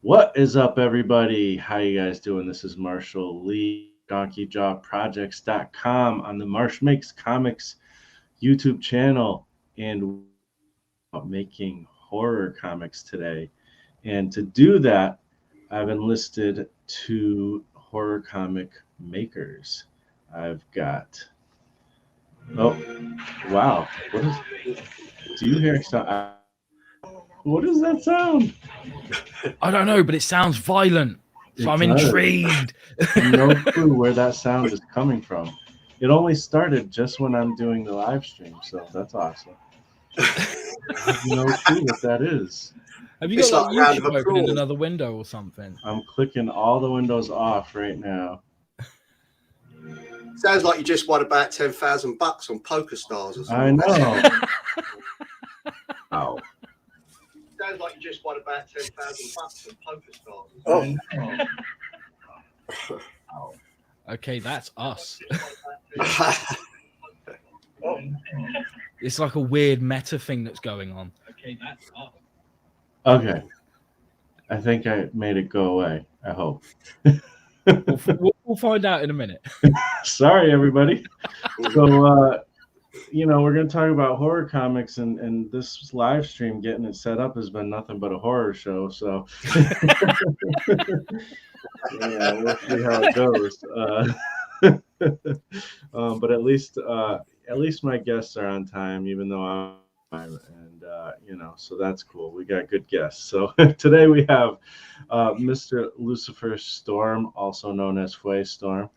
What is up, everybody? How you guys doing? This is Marshall Lee, DonkeyJawProjects.com on the Marsh Makes Comics YouTube channel, and making horror comics today. And to do that, I've enlisted two horror comic makers. I've got, oh, wow. Do you hear sound? What is that sound? I don't know, but it sounds violent. So I'm intrigued. No clue where that sound is coming from. It only started just when I'm doing the live stream, so that's awesome. I have no clue what that is. Have you got like YouTube open in another window or something? I'm clicking all the windows off right now. Sounds like you just won about $10,000 on Poker Stars or something. I know. Oh. Sounds like you just won about $10,000 on Poker Stars. Oh. Okay, that's us. It's like a weird meta thing that's going on. Okay, that's us. Okay. I think I made it go away. I hope. We'll find out in a minute. Sorry, everybody. So, we're going to talk about horror comics, and this live stream, getting it set up, has been nothing but a horror show. So, yeah, we'll see how it goes. But at least my guests are on time, even though I'm, so that's cool. We got good guests. So today we have Mr. Lucifer Storm, also known as Storm,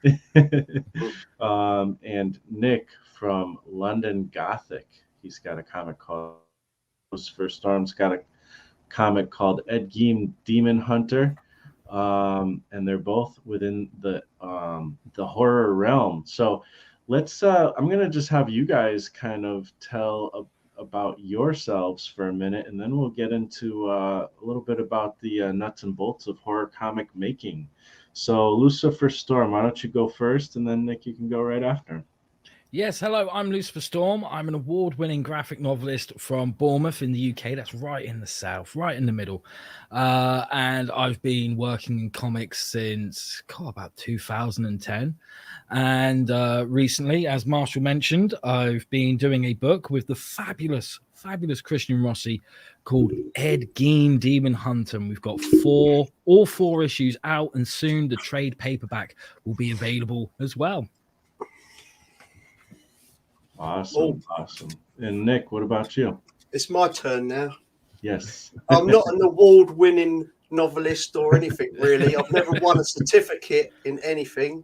and Nick from London Gothic. He's got a comic called Lucifer Storm's got a comic called Ed Gein Demon Hunter, and they're both within the horror realm. So let's I'm gonna just have you guys kind of tell about yourselves for a minute, and then we'll get into a little bit about the nuts and bolts of horror comic making. So Lucifer Storm, why don't you go first, and then Nick, you can go right after. Yes, hello, I'm Lucifer Storm. I'm an award-winning graphic novelist from Bournemouth in the UK. That's right in the south, right in the middle. And I've been working in comics since about 2010. And recently, as Marshall mentioned, I've been doing a book with the fabulous Christian Rossi called Ed Gein Demon Hunter. And we've got all four issues out, and soon the trade paperback will be available as well. Awesome. And Nick, what about you? It's my turn now. Yes. I'm not an award-winning novelist or anything, really. I've never won a certificate in anything.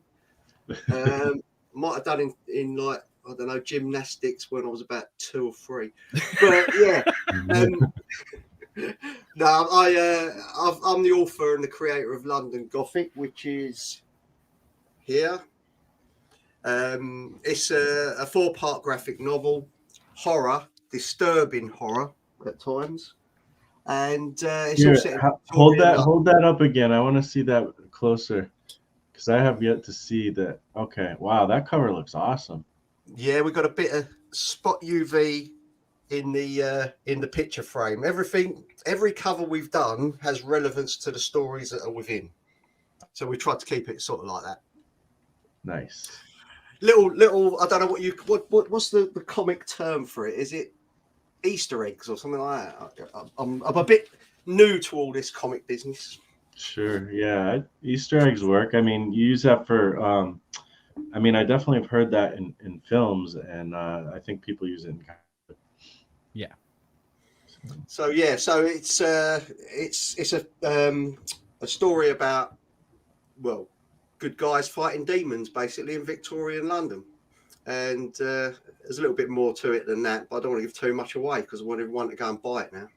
Might have done in like, I don't know, gymnastics when I was about 2 or 3. But yeah. No, I'm the author and the creator of London Gothic, which is here. It's a 4-part graphic novel, horror, disturbing horror at times, and it's all set. Hold that up again. I want to see that closer because I have yet to see that. Okay, wow, that cover looks awesome. Yeah, we got a bit of spot UV in the picture frame. Every cover we've done has relevance to the stories that are within, so we tried to keep it sort of like that. Nice. Little. I don't know what's the comic term for it? Is it Easter eggs or something like that? I'm a bit new to all this comic business. Sure. Yeah, Easter eggs work. I mean, you use that for. I definitely have heard that in films, and I think people use it in. Yeah. So it's a story about, well, good guys fighting demons basically in Victorian London, and there's a little bit more to it than that, but I don't want to give too much away because I want everyone to go and buy it now.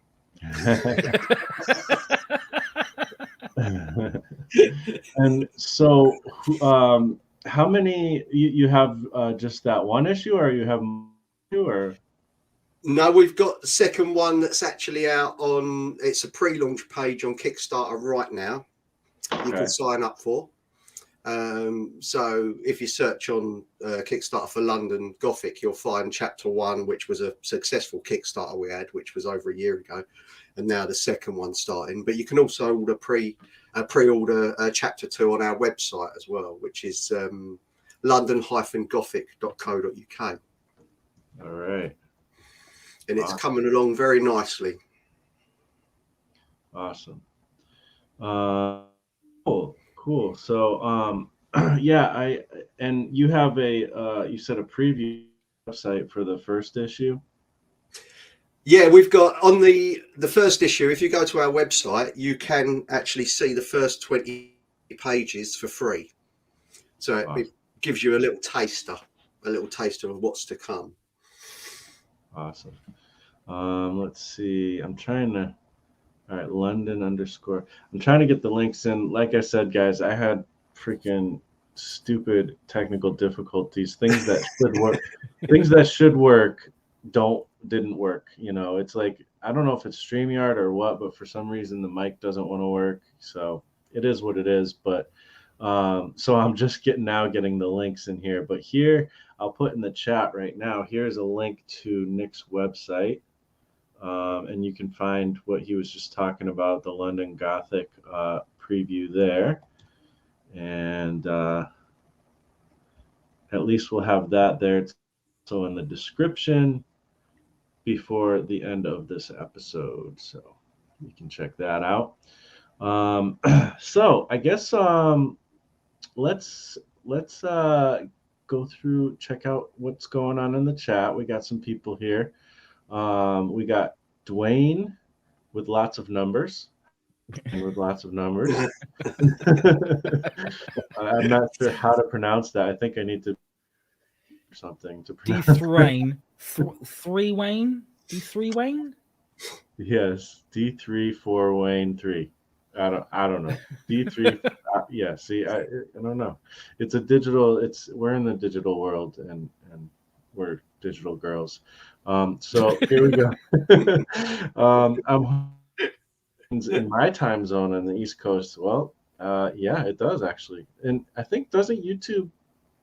And so how many you have just that one issue, or you have two, or? No, we've got the second one that's actually out on, it's a pre-launch page on Kickstarter right now. You can sign up for. So if you search on Kickstarter for London Gothic, you'll find chapter 1, which was a successful Kickstarter we had, which was over a year ago, and now the second one starting. But you can also order pre-order chapter 2 on our website as well, which is london-gothic.co.uk. All right. And it's coming along very nicely. Awesome. Cool. So, yeah, and you have you said a preview website for the first issue. Yeah, we've got on the first issue. If you go to our website, you can actually see the first 20 pages for free. So it gives you a little taster of what's to come. Awesome. Let's see. I'm trying to. All right, London _ I'm trying to get the links in. Like I said, guys, I had freaking stupid technical difficulties. Things that should work, didn't work. You know, it's like, I don't know if it's StreamYard or what, but for some reason the mic doesn't want to work. So it is what it is. But so I'm just getting the links in here. But here, I'll put in the chat right now. Here's a link to Nick's website. And you can find what he was just talking about, the London Gothic preview there. And at least we'll have that there. It's also in the description before the end of this episode. So you can check that out. So I guess let's go through, check out what's going on in the chat. We got some people here. We got Dwayne with lots of numbers. I'm not sure how to pronounce that. I think I need to something to pronounce. D3 Wayne. Yes, D3 Wayne 3. I don't know. D3. Yeah. See, I don't know. It's a digital. We're in the digital world, and we're digital girls. So here we go. I'm in my time zone on the East Coast. Well, yeah, it does actually, and I think doesn't YouTube?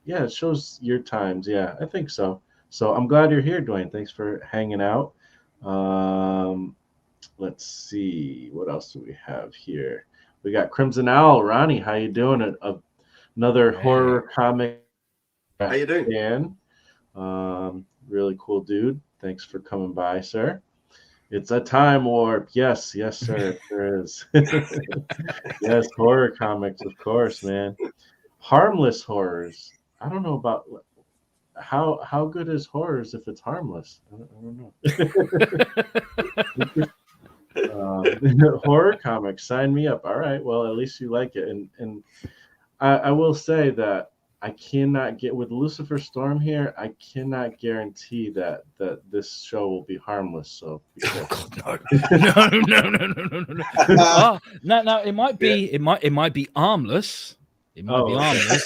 Yeah, it shows your times. Yeah, I think so. So I'm glad you're here, Dwayne. Thanks for hanging out. Let's see, what else do we have here? We got Crimson Owl. Ronnie, how you doing? Another horror comic. How you doing? Dan. Really cool dude. Thanks for coming by, sir. It's a time warp. Yes, sir. There is. Yes, horror comics, of course, man. Harmless horrors. I don't know about how good is horrors if it's harmless. I don't know. Horror comics, sign me up. All right. Well, at least you like it, and I will say that I cannot get with Lucifer Storm here. I cannot guarantee that this show will be harmless. So no. No. It might be. It might be armless. It might be armless.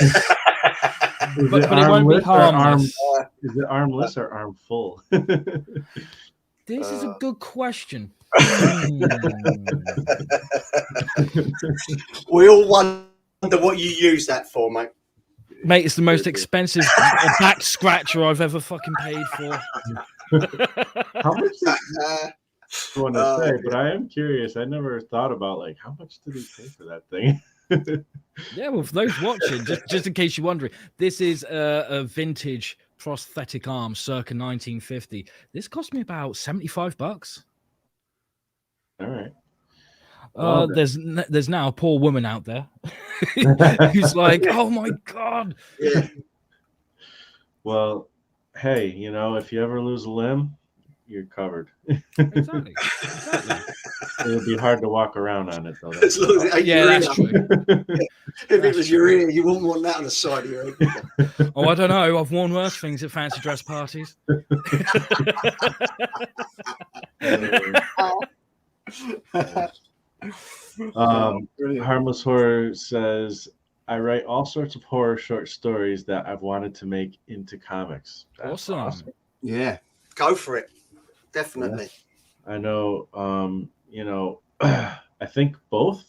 but it won't be harmless. Is it armless or armful? This is a good question. We all wonder what you use that for, mate. Mate, it's the most expensive back scratcher I've ever fucking paid for. How much I want to say, but I am curious. I never thought about like how much did he pay for that thing? Yeah, well, for those watching, just in case you're wondering, this is a vintage prosthetic arm circa 1950. This cost me about $75. All right. There's now a poor woman out there who's like, oh my God. Yeah. Well, hey, if you ever lose a limb, you're covered. Exactly. It would be hard to walk around on it, though. As long as that's true. If it was your ear, you wouldn't want that on the side of your head. Oh, I don't know. I've worn worse things at fancy dress parties. Harmless Horror says, I write all sorts of horror short stories that I've wanted to make into comics. That's awesome. Yeah, go for it. Definitely. Yeah. I know. I think both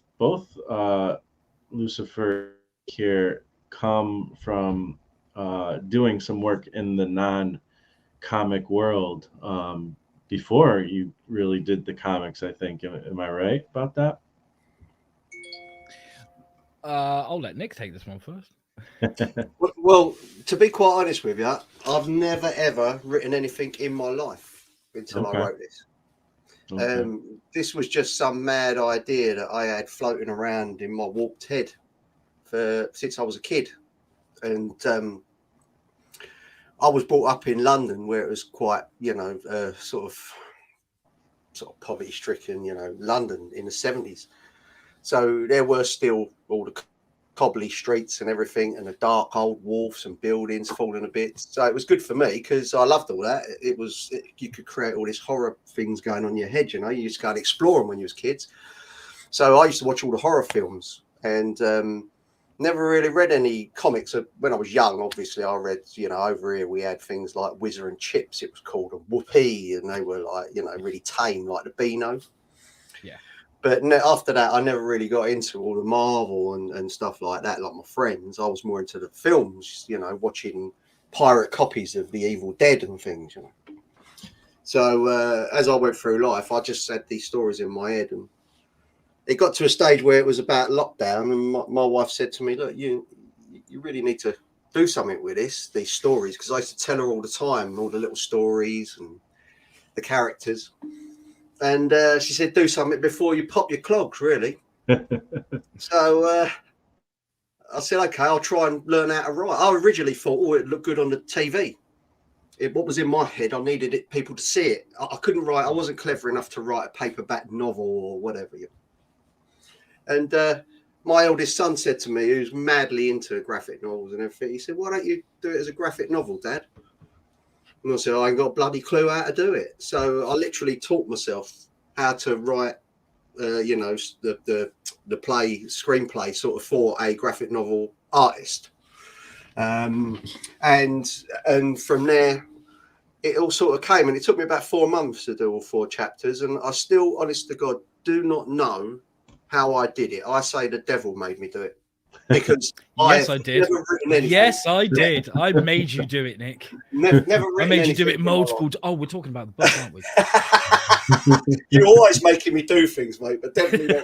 Lucifer here come from doing some work in the non-comic world before you really did the comics, I think. Am I right about that? I'll let Nick take this one first. Well, to be quite honest with you, I've never ever written anything in my life until I Okay. wrote this. Okay. This was just some mad idea that I had floating around in my warped head since I was a kid, and I was brought up in London, where it was quite, sort of poverty-stricken, London in the 70s. So there were still all the cobbly streets and everything, and the dark old wharfs and buildings falling a bit. So it was good for me because I loved all that. You could create all these horror things going on in your head. You just go and explore them when you was kids. So I used to watch all the horror films, and never really read any comics. When I was young, obviously I read, over here we had things like Whizzer and Chips, it was called, and Whoopee, and they were like, really tame, like the Beano. Yeah. But after that, I never really got into all the Marvel and stuff like that, like my friends. I was more into the films, watching pirate copies of The Evil Dead and things, So as I went through life, I just had these stories in my head, and it got to a stage where it was about lockdown, and my wife said to me, look, you really need to do something with these stories, because I used to tell her all the time, all the little stories and the characters. And she said, do something before you pop your clogs, really. So I said, okay, I'll try and learn how to write. I originally thought, it looked good on the TV. What was in my head, I needed people to see it. I couldn't write. I wasn't clever enough to write a paperback novel or whatever. And my eldest son said to me, who's madly into graphic novels and everything, he said, why don't you do it as a graphic novel, Dad? And I said, I ain't got a bloody clue how to do it. So I literally taught myself how to write, the screenplay sort of for a graphic novel artist. And from there, it all sort of came. And it took me about 4 months to do all 4 chapters. And I still, honest to God, do not know how I did it. I say the devil made me do it. Because Yes, I did. Never written anything. Yes, I did. I made you do it, Nick. Never written I made you do anything it multiple. Oh, we're talking about the book, aren't we? You're always making me do things, mate, but definitely not.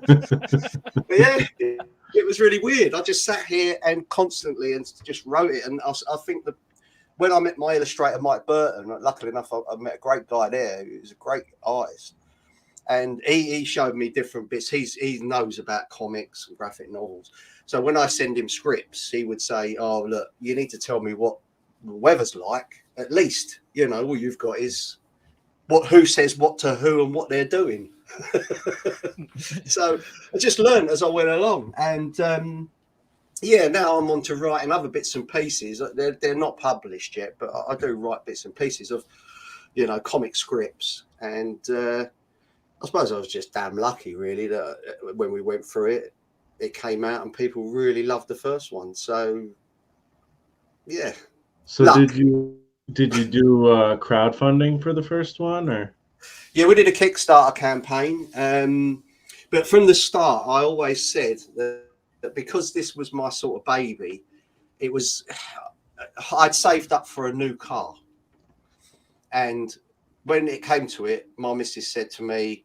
But yeah, it was really weird. I just sat here and constantly and just wrote it. And I think that when I met my illustrator, Mike Burton, luckily enough, I met a great guy there. He was a great artist. And he showed me different bits. He knows about comics and graphic novels. So when I send him scripts, he would say, oh, look, you need to tell me what the weather's like. At least, all you've got is who says what to who and what they're doing. So I just learned as I went along. And now I'm on to writing other bits and pieces. They're not published yet, but I do write bits and pieces of, comic scripts. And I suppose I was just damn lucky, really, that when we went through it, it came out and people really loved the first one. So, yeah. So did you do crowdfunding for the first one, or? Yeah, we did a Kickstarter campaign. But from the start, I always said that because this was my sort of baby, I'd saved up for a new car. And when it came to it, my missus said to me,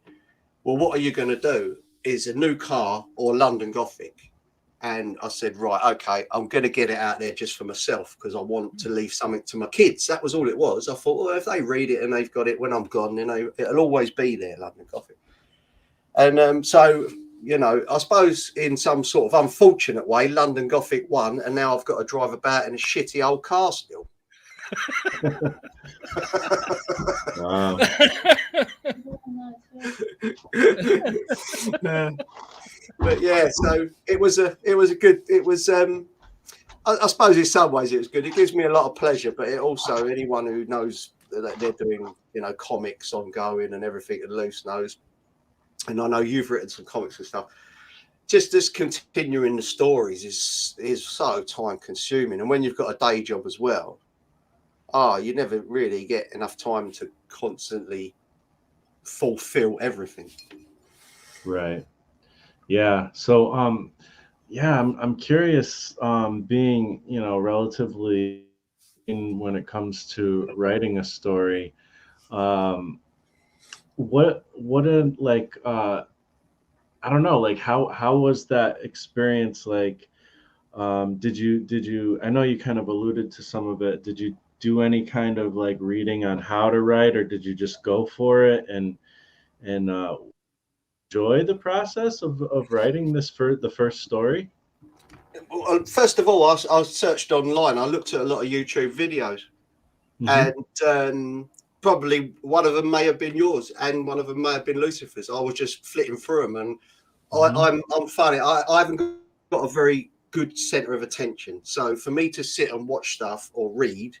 well, what are you going to do? Is a new car or London Gothic? And I said, right, okay, I'm going to get it out there just for myself because I want to leave something to my kids. That was all it was. I thought, well, if they read it and they've got it when I'm gone, then it'll always be there, London Gothic. And so, I suppose in some sort of unfortunate way, London Gothic won, and now I've got to drive about in a shitty old car still. Wow. But yeah, so it was a good. I suppose in some ways it was good. It gives me a lot of pleasure, but it also, anyone who knows that they're doing, comics ongoing and everything, and Luce knows, and I know you've written some comics and stuff. Just continuing the stories is so time consuming, and when you've got a day job as well, you never really get enough time to constantly fulfill everything. Right. Yeah. So yeah, I'm curious, being, relatively when it comes to writing a story. Um, what a like I don't know, like how was that experience like? Did you I know you kind of alluded to some of it. Did you do any kind of like reading on how to write, or did you just go for it and enjoy the process of writing this for the first story? Well, first of all, I searched online. I looked at a lot of YouTube videos, Hmm. and probably one of them may have been yours, and one of them may have been Lucifer's. I was just flitting through them, and Hmm. I'm funny. I haven't got a very good center of attention, so for me to sit and watch stuff or read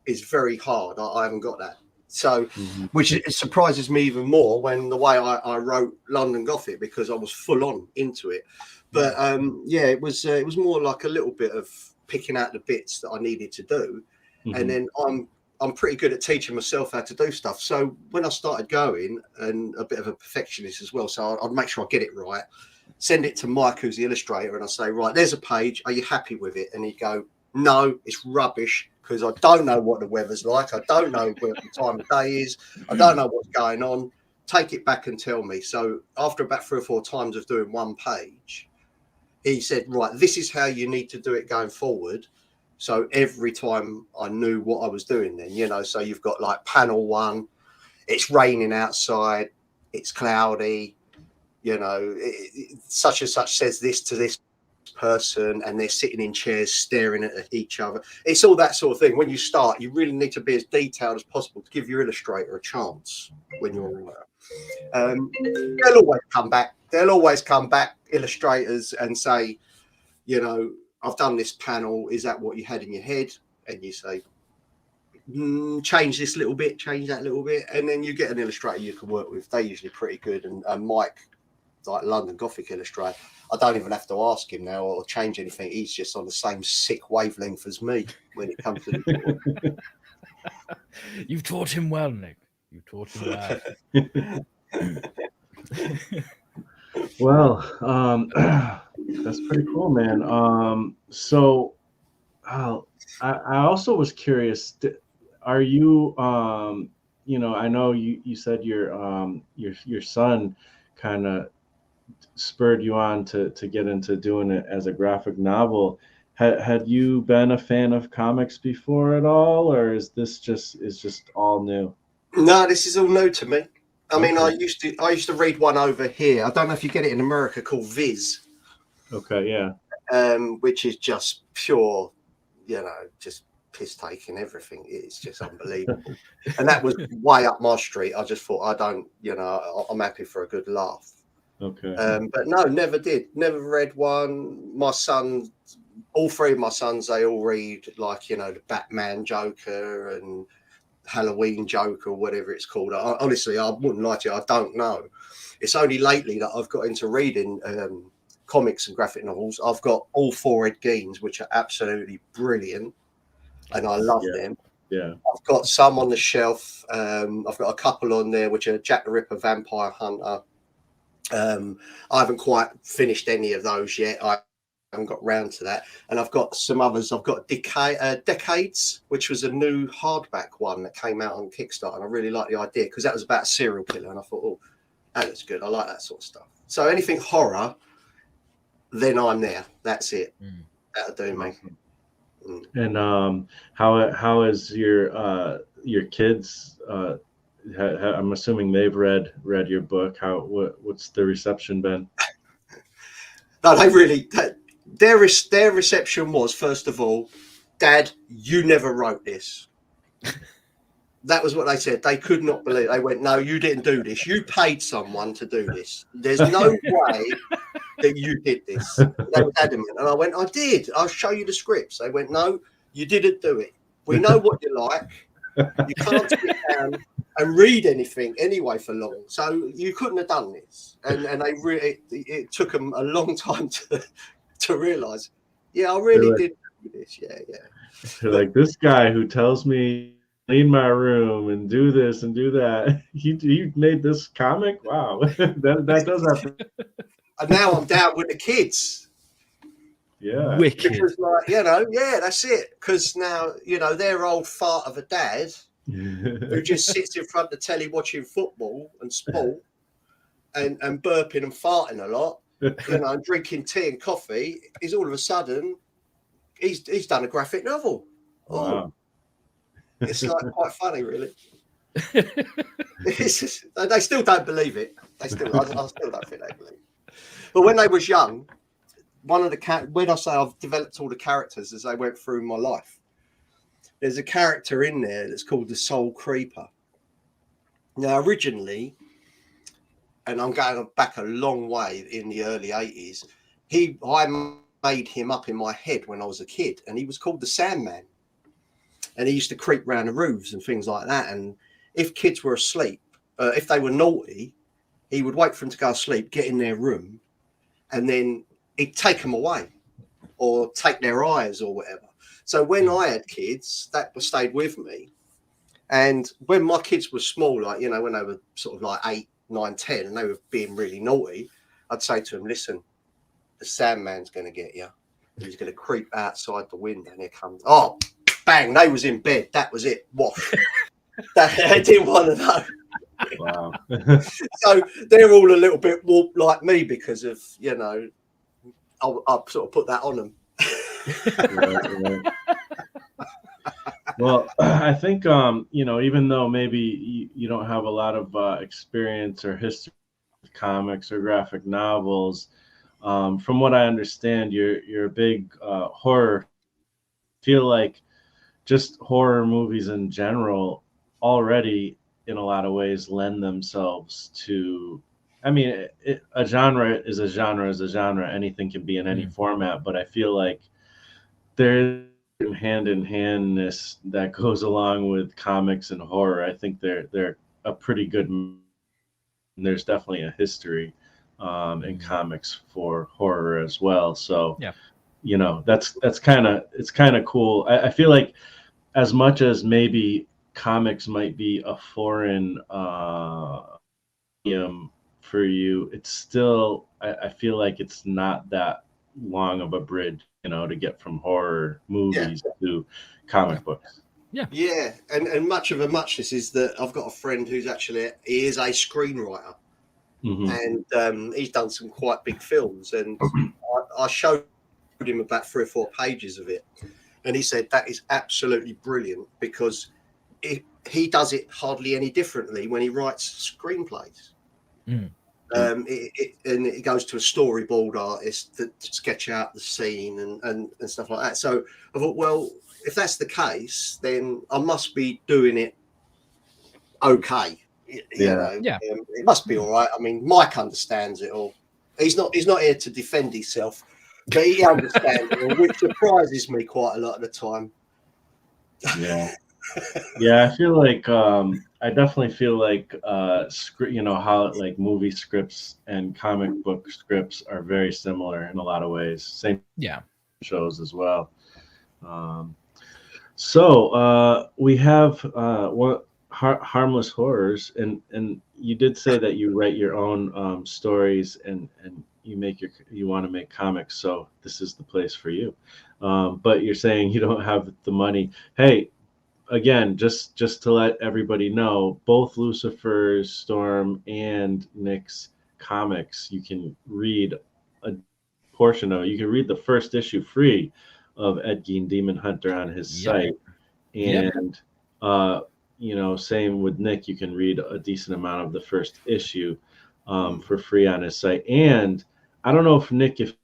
is very hard. I haven't got that. So, Hmm. which it surprises me even more when the way I wrote London Gothic, because I was full on into it. But yeah, it was more like a little bit of picking out the bits that I needed to do, and Hmm. then I'm pretty good at teaching myself how to do stuff. So when I started going, and a bit of a perfectionist as well, so I'd make sure I get it right, send it to Mike, who's the illustrator, and I say, right, there's a page. Are you happy with it? And he'd go, no, it's rubbish, because I don't know what the weather's like. I don't know what the time of day is. I don't know what's going on. Take it back and tell me. So after about 3 or 4 times of doing one page, he said, right, this is how you need to do it going forward. So every time I knew what I was doing then, so you've got like panel 1, it's raining outside, it's cloudy, such and such says this to this person, and they're sitting in chairs staring at each other. It's all that sort of thing. When you start, you really need to be as detailed as possible to give your illustrator a chance when you're a writer. They'll always come back. They'll always come back, illustrators, and say, I've done this panel. Is that what you had in your head? And you say, change this little bit, change that little bit, and then you get an illustrator you can work with. They're usually pretty good. And Mike, like London Gothic illustrator, I don't even have to ask him now or change anything. He's just on the same sick wavelength as me when it comes to the You've taught him well, Nick. You've taught him well. Well, that's pretty cool, man. So I also was curious. Are you, I know you said your son kind of spurred you on to get into doing it as a graphic novel. Had you been a fan of comics before at all, or is this just all new? No, this is all new to me. I mean, Okay. I used to read one over here. I don't know if you get it in America, called Viz, Okay. Yeah. which is just pure, just piss taking everything. It's just unbelievable. And that was way up my street. I just thought, I'm happy for a good laugh. Okay. But no, never did. Never read one. My son, all 3 of my sons, they all read, like, the Batman Joker and Halloween Joker, or whatever it's called. Honestly, I wouldn't lie to you, I don't know. It's only lately that I've got into reading comics and graphic novels. I've got all 4 Ed Geins, which are absolutely brilliant, and I love Yeah. them. Yeah. I've got some on the shelf. I've got a couple on there, which are Jack the Ripper, Vampire Hunter. I haven't quite finished any of those yet. I haven't got round to that. And I've got some others. I've got Decades, which was a new hardback one that came out on Kickstarter. And I really like the idea, because that was about a serial killer. And I thought, oh, that looks good. I like that sort of stuff. So anything horror, then I'm there. That's it. That'll do me. Awesome. And how is your kids? I'm assuming they've read your book. What's the reception been? No, they really, their reception was, first of all, Dad, you never wrote this. That was what they said. They could not believe it. They went, no, you didn't do this. You paid someone to do this. There's no way that you did this. They were adamant. And I went, I did. I'll show you the scripts. They went, no, you didn't do it. We know what you like. You can't sit down and read anything anyway for long. So you couldn't have done this. And they really, it took them a long time to realise, yeah, I really did do this. Yeah. They're like, this guy who tells me clean my room and do this and do that. He made this comic? Wow. that does have to. And now I'm down with the kids. Yeah. Wicked. Because, like, you know, yeah, that's it. Because now, you know, their old fart of a dad who just sits in front of the telly watching football and sport and burping and farting a lot, you know, and drinking tea and coffee, is all of a sudden he's done a graphic novel. Wow. Oh, it's like quite funny, really. It's just, they still don't believe it. I still don't think they believe it. But when they was young, one of the when I say I've developed all the characters as they went through my life, there's a character in there that's called the Soul Creeper. Now, originally, and I'm going back a long way in the early 80s, I made him up in my head when I was a kid, and he was called the Sandman. And he used to creep around the roofs and things like that. And if kids were asleep, if they were naughty, he would wait for them to go to sleep, get in their room, and then he'd take them away or take their eyes or whatever. So when I had kids, that stayed with me. And when my kids were small, like, you know, when they were sort of like 8, 9, 10, and they were being really naughty, I'd say to them, listen, the Sandman's going to get you. He's going to creep outside the window, and here comes, oh, bang, they was in bed. That was it. Wash. I didn't want to know. Wow. So they're all a little bit warped like me because of, you know, I'll sort of put that on them. Right. Well, I think, you know, even though maybe you don't have a lot of experience or history with comics or graphic novels, from what I understand, you're a big horror. Feel like just horror movies in general already in a lot of ways lend themselves to, I mean, a genre is a genre is a genre. Anything can be in any format, but I feel like there's hand in handness that goes along with comics and horror. I think they're a pretty good. There's definitely a history in comics for horror as well. So yeah, you know, it's kind of cool. I feel like as much as maybe comics might be a foreign medium for you, it's still, I feel like it's not that long of a bridge, you know, to get from horror movies to comic books. Yeah, and much of a muchness is that I've got a friend who's he is a screenwriter, and he's done some quite big films, and I showed him about 3 or 4 pages of it, and he said that is absolutely brilliant because he does it hardly any differently when he writes screenplays. And it goes to a storyboard artist to sketch out the scene and stuff like that. So I thought, well, if that's the case, then I must be doing it okay. You know, it must be all right. I mean, Mike understands it all. He's not here to defend himself, but he understands it all, which surprises me quite a lot of the time. Yeah, I feel like I definitely feel like you know how like movie scripts and comic book scripts are very similar in a lot of ways. Same shows as well. So we have what harmless horrors, and you did say that you write your own stories and you want to make comics, so this is the place for you. But you're saying you don't have the money. Hey, again, just to let everybody know, both Lucifer Storm and Nick's comics, you can read a portion of it. You can read the first issue free of Ed Gein Demon Hunter on his site, and you know, same with Nick, you can read a decent amount of the first issue for free on his site. And I don't know if Nick, if you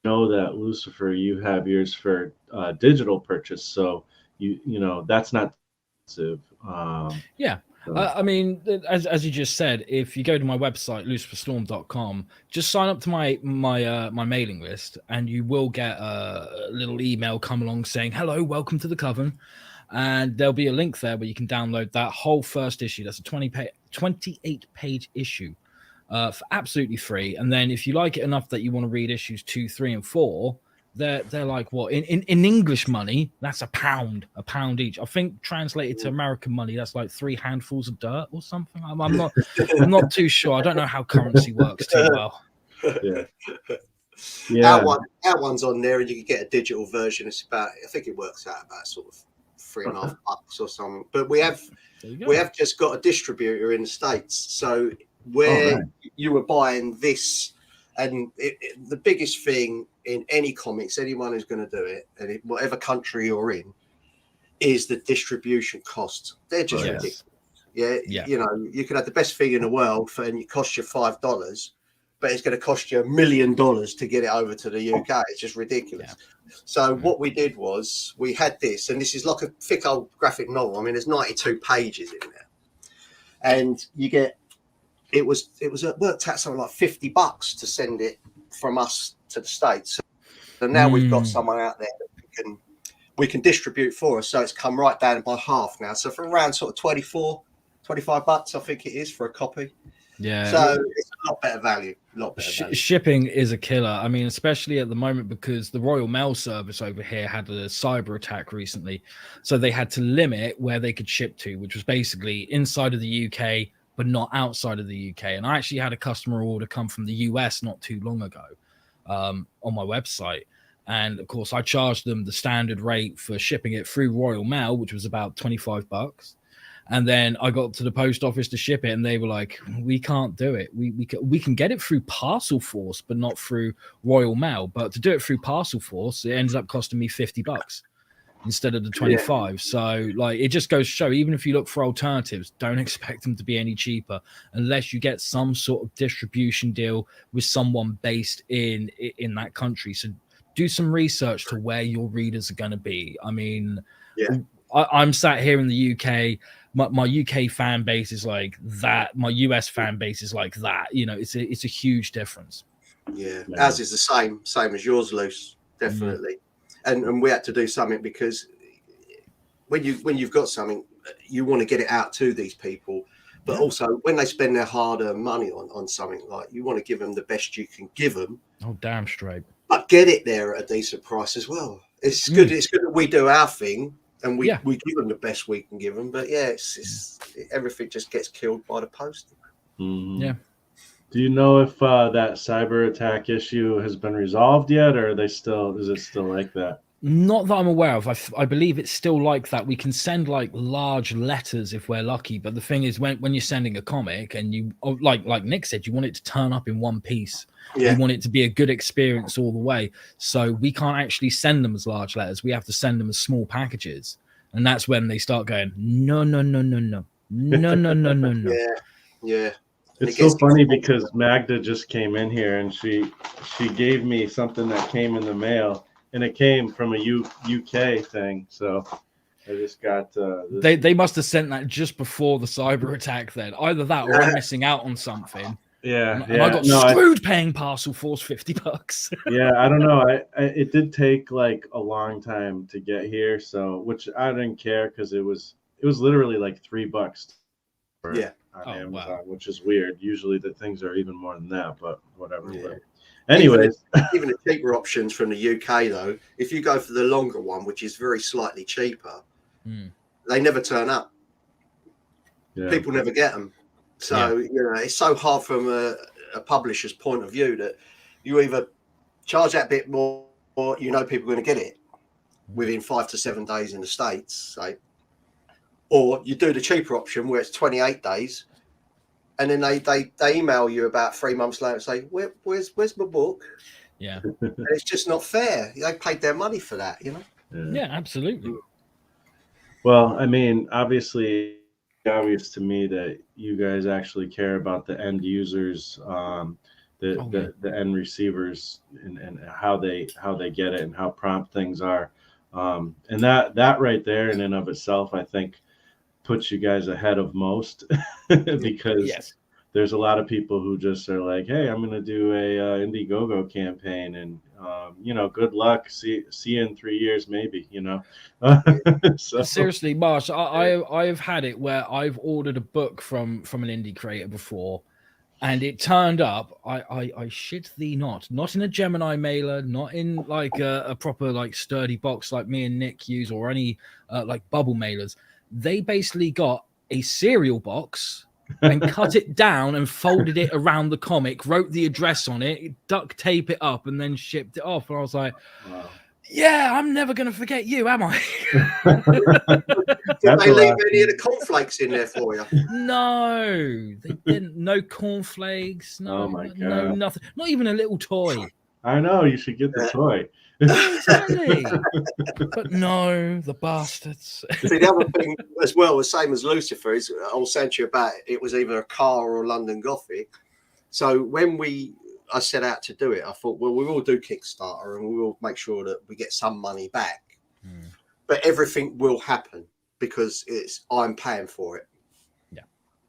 know that Lucifer, you have yours for digital purchase, so you know that's not expensive. I mean, as you just said, if you go to my website luciferstorm.com, just sign up to my mailing list, and you will get a little email come along saying, hello, welcome to the Coven, and there'll be a link there where you can download that whole first issue. That's a 28-page issue for absolutely free. And then if you like it enough that you want to read issues 2, 3, and 4, they're like, what, in English money, that's a pound each. I think translated to American money, that's like 3 handfuls of dirt or something. I'm not too sure. I don't know how currency works too well. Yeah. Our one's on there, and you can get a digital version. It's about, I think it works out about sort of $3.50 or something. But we have just got a distributor in the States, so where you were buying this, and the biggest thing in any comics, anyone who's going to do it, and whatever country you're in, is the distribution costs. They're just ridiculous. Yeah, you know, you could have the best thing in the world and it costs you $5, but it's going to cost you $1 million to get it over to the UK. It's just ridiculous. So what we did was we had this, and this is like a thick old graphic novel. I mean, there's 92 pages in there, and you get it worked out something like $50 to send it from us to the States. So now we've got someone out there that we can distribute for us. So it's come right down by half now. So for around sort of $25, I think it is for a copy. Yeah. So it's a lot better value. Shipping is a killer. I mean, especially at the moment, because the Royal Mail Service over here had a cyber attack recently. So they had to limit where they could ship to, which was basically inside of the UK, but not outside of the UK. And I actually had a customer order come from the US not too long ago on my website. And of course, I charged them the standard rate for shipping it through Royal Mail, which was about $25. And then I got to the post office to ship it, and they were like, "We can't do it. We can get it through Parcel Force, but not through Royal Mail. But to do it through Parcel Force, it ends up costing me $50 instead of the 25." Yeah. So, like, it just goes to show, even if you look for alternatives, don't expect them to be any cheaper unless you get some sort of distribution deal with someone based in that country. So, do some research to where your readers are going to be. I mean, I'm sat here in the UK. My UK fan base is like that. My US fan base is like that. You know, it's a huge difference. Yeah, ours is the same as yours, Luce. Definitely. And we had to do something, because when you've got something, you want to get it out to these people, but also when they spend their hard-earned money on something, like, you want to give them the best you can give them. Oh, damn straight. But get it there at a decent price as well. It's good. It's good that we do our thing. And we give them the best we can give them, but it's everything just gets killed by the post. Yeah. Do you know if that cyber attack issue has been resolved yet, or is it still like that? Not that I'm aware of. I believe it's still like that. We can send like large letters if we're lucky, but the thing is, when you're sending a comic and you, like Nick said, you want it to turn up in one piece. You want it to be a good experience all the way. So we can't actually send them as large letters. We have to send them as small packages. And that's when they start going, no. Yeah. It's so funny because Magda just came in here and she gave me something that came in the mail, and it came from a UK thing. So I just got they must have sent that just before the cyber attack then. Either that or I'm missing out on something. And I got screwed paying Parcel Force $50. I don't know. It did take like a long time to get here, so which I didn't care, because it was literally like $3 on Amazon, which is weird. Usually the things are even more than that, but whatever. Yeah. But anyways, even the cheaper options from the UK though, if you go for the longer one, which is very slightly cheaper, they never turn up. People never get them. So, you know, it's so hard from a publisher's point of view that you either charge that bit more, or you know people are going to get it within 5 to 7 days in the States, say, or you do the cheaper option where it's 28 days, and then they email you about 3 months later and say, where's my book? Yeah. And it's just not fair. They paid their money for that, you know? Yeah, absolutely. Well, I mean, obviously, obvious to me that you guys actually care about the end users, the end receivers, and how they get it and how prompt things are, and that right there in and of itself, I think, puts you guys ahead of most because there's a lot of people who just are like, hey, I'm going to do a Indiegogo campaign, and good luck. See you in 3 years, maybe. So seriously, Marsh, I've had it where I've ordered a book from an indie creator before, and it turned up. I shit thee not in a Gemini mailer, not in like a proper like sturdy box like me and Nick use, or any like bubble mailers. They basically got a cereal box and cut it down and folded it around the comic, wrote the address on it, duct tape it up, and then shipped it off. And I was like, Wow. yeah, I'm never going to forget you, am I? Did they leave any of the cornflakes in there for you? No, they didn't. No cornflakes. No, Oh my no, God. nothing. Not even a little toy. I know, you should get the toy. Exactly. But no, the bastards. See, the other thing as well, the same as Lucifer, is I was saying to you about it was either a car or a London Gothic. So when I set out to do it, I thought, well, we will do Kickstarter and we will make sure that we get some money back. But everything will happen because I'm paying for it. Yeah.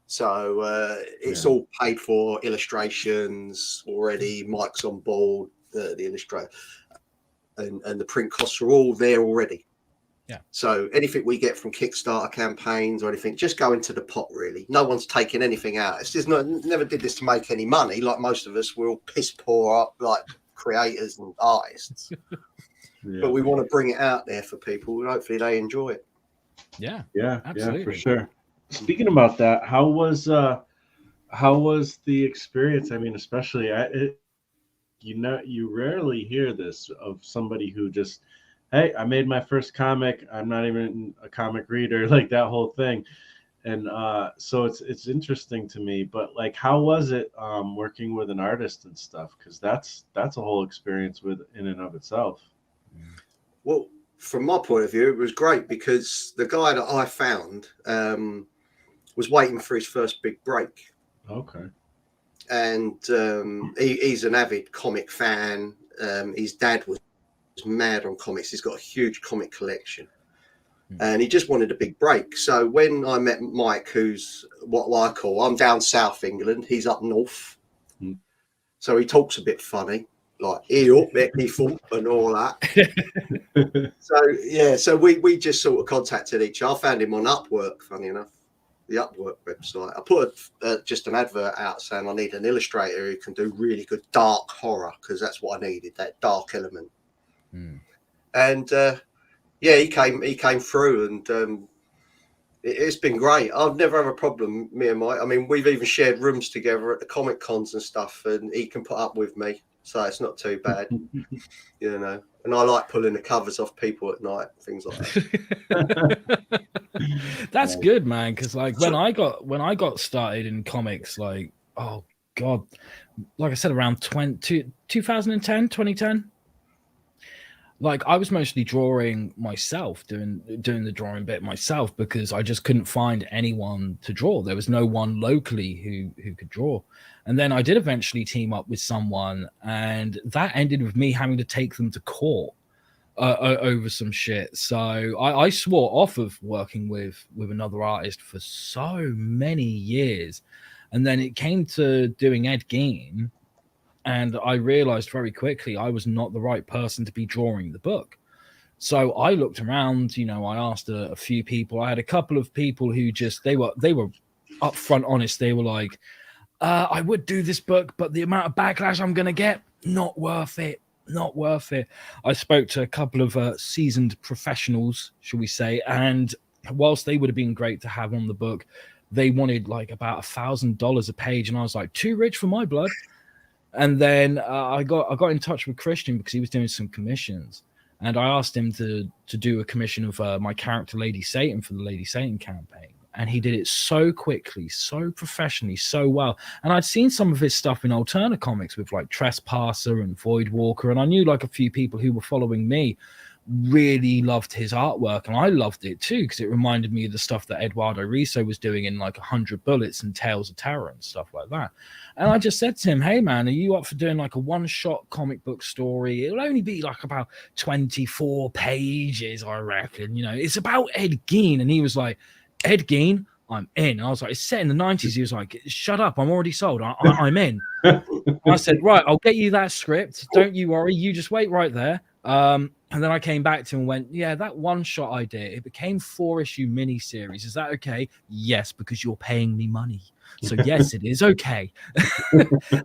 So it's all paid for, illustrations already, Mike's on board, the illustrator, and the print costs are all there already. Yeah. So anything we get from Kickstarter campaigns or anything, just go into the pot. Really, no one's taking anything out. It's just never did this to make any money. Like most of us, we're all piss poor, like creators and artists. But we want to bring it out there for people. And hopefully, they enjoy it. Yeah, absolutely. Yeah, for sure. Speaking about that, how was the experience? I mean, especially you rarely hear this of somebody who just, hey, I made my first comic. I'm not even a comic reader, like that whole thing. And so it's interesting to me. But like, how was it working with an artist and stuff? Because that's a whole experience in and of itself. Well, from my point of view, it was great because the guy that I found was waiting for his first big break. Okay. And he's an avid comic fan. His dad was mad on comics. He's got a huge comic collection. And he just wanted a big break. So when I met Mike, who's what I call, I'm down South England, he's up north. So he talks a bit funny, like he up there, he thump and all that. So we just sort of contacted each other. I found him on Upwork, funny enough, the Upwork website. I put just an advert out saying I need an illustrator who can do really good dark horror, because that's what I needed, that dark element. And he came through, and it's been great. I've never had a problem, me and Mike. I mean, we've even shared rooms together at the comic cons and stuff, and he can put up with me, so it's not too bad, you know. And I like pulling the covers off people at night, things like that. That's good, man. Because like when I got started in comics, like, oh god, like I said, around 2010. Like I was mostly drawing myself, doing the drawing bit myself, because I just couldn't find anyone to draw. There was no one locally who could draw. And then I did eventually team up with someone, and that ended with me having to take them to court over some shit. So I swore off of working with another artist for so many years. And then it came to doing Ed Gein. And I realized very quickly I was not the right person to be drawing the book. So I looked around, you know, I asked a few people. I had a couple of people who just, they were upfront honest. They were like, I would do this book, but the amount of backlash I'm going to get, not worth it. Not worth it. I spoke to a couple of seasoned professionals, shall we say, and whilst they would have been great to have on the book, they wanted like about $1,000 a page. And I was like, too rich for my blood. And then I got in touch with Christian because he was doing some commissions, and I asked him to do a commission of my character Lady Satan for the Lady Satan campaign, and he did it so quickly, so professionally, so well. And I'd seen some of his stuff in alternate comics with like Trespasser and Voidwalker, and I knew like a few people who were following me really loved his artwork, and I loved it too because it reminded me of the stuff that Eduardo Riso was doing in like 100 Bullets and Tales of Terror and stuff like that. And I just said to him, hey man, are you up for doing like a one-shot comic book story? It'll only be like about 24 pages, I reckon. You know, it's about Ed Gein. And he was like, Ed Gein, I'm in. I was like, it's set in the 90s. He was like, shut up, I'm already sold. I'm in. I said, right, I'll get you that script. Don't you worry. You just wait right there. And then I came back to him and went, yeah, that one shot idea, it became 4-issue miniseries. Is that okay? Yes, because you're paying me money. So yes, it is okay.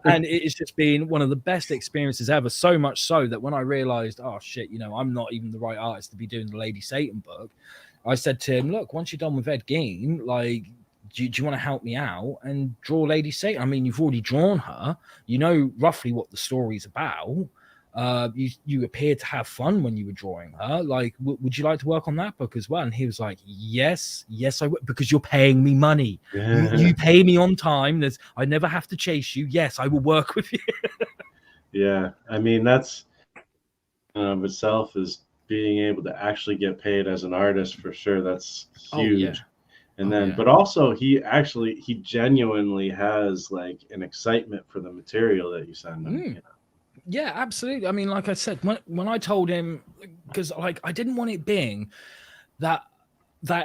And it's just been one of the best experiences ever. So much so that when I realized, oh shit, you know, I'm not even the right artist to be doing the Lady Satan book, I said to him, look, once you're done with Ed Gein, like, do you want to help me out and draw Lady Satan? I mean, you've already drawn her. You know roughly what the story's about. You appeared to have fun when you were drawing her. Like, would you like to work on that book as well? And he was like, yes, I would, because you're paying me money. You pay me on time. I never have to chase you. Yes, I will work with you. Yeah, I mean, that's of itself is being able to actually get paid as an artist for sure. That's huge. And then, but also he genuinely has like an excitement for the material that you send him. You know? Yeah, absolutely. I mean, like I said, when I told him, because like I didn't want it being that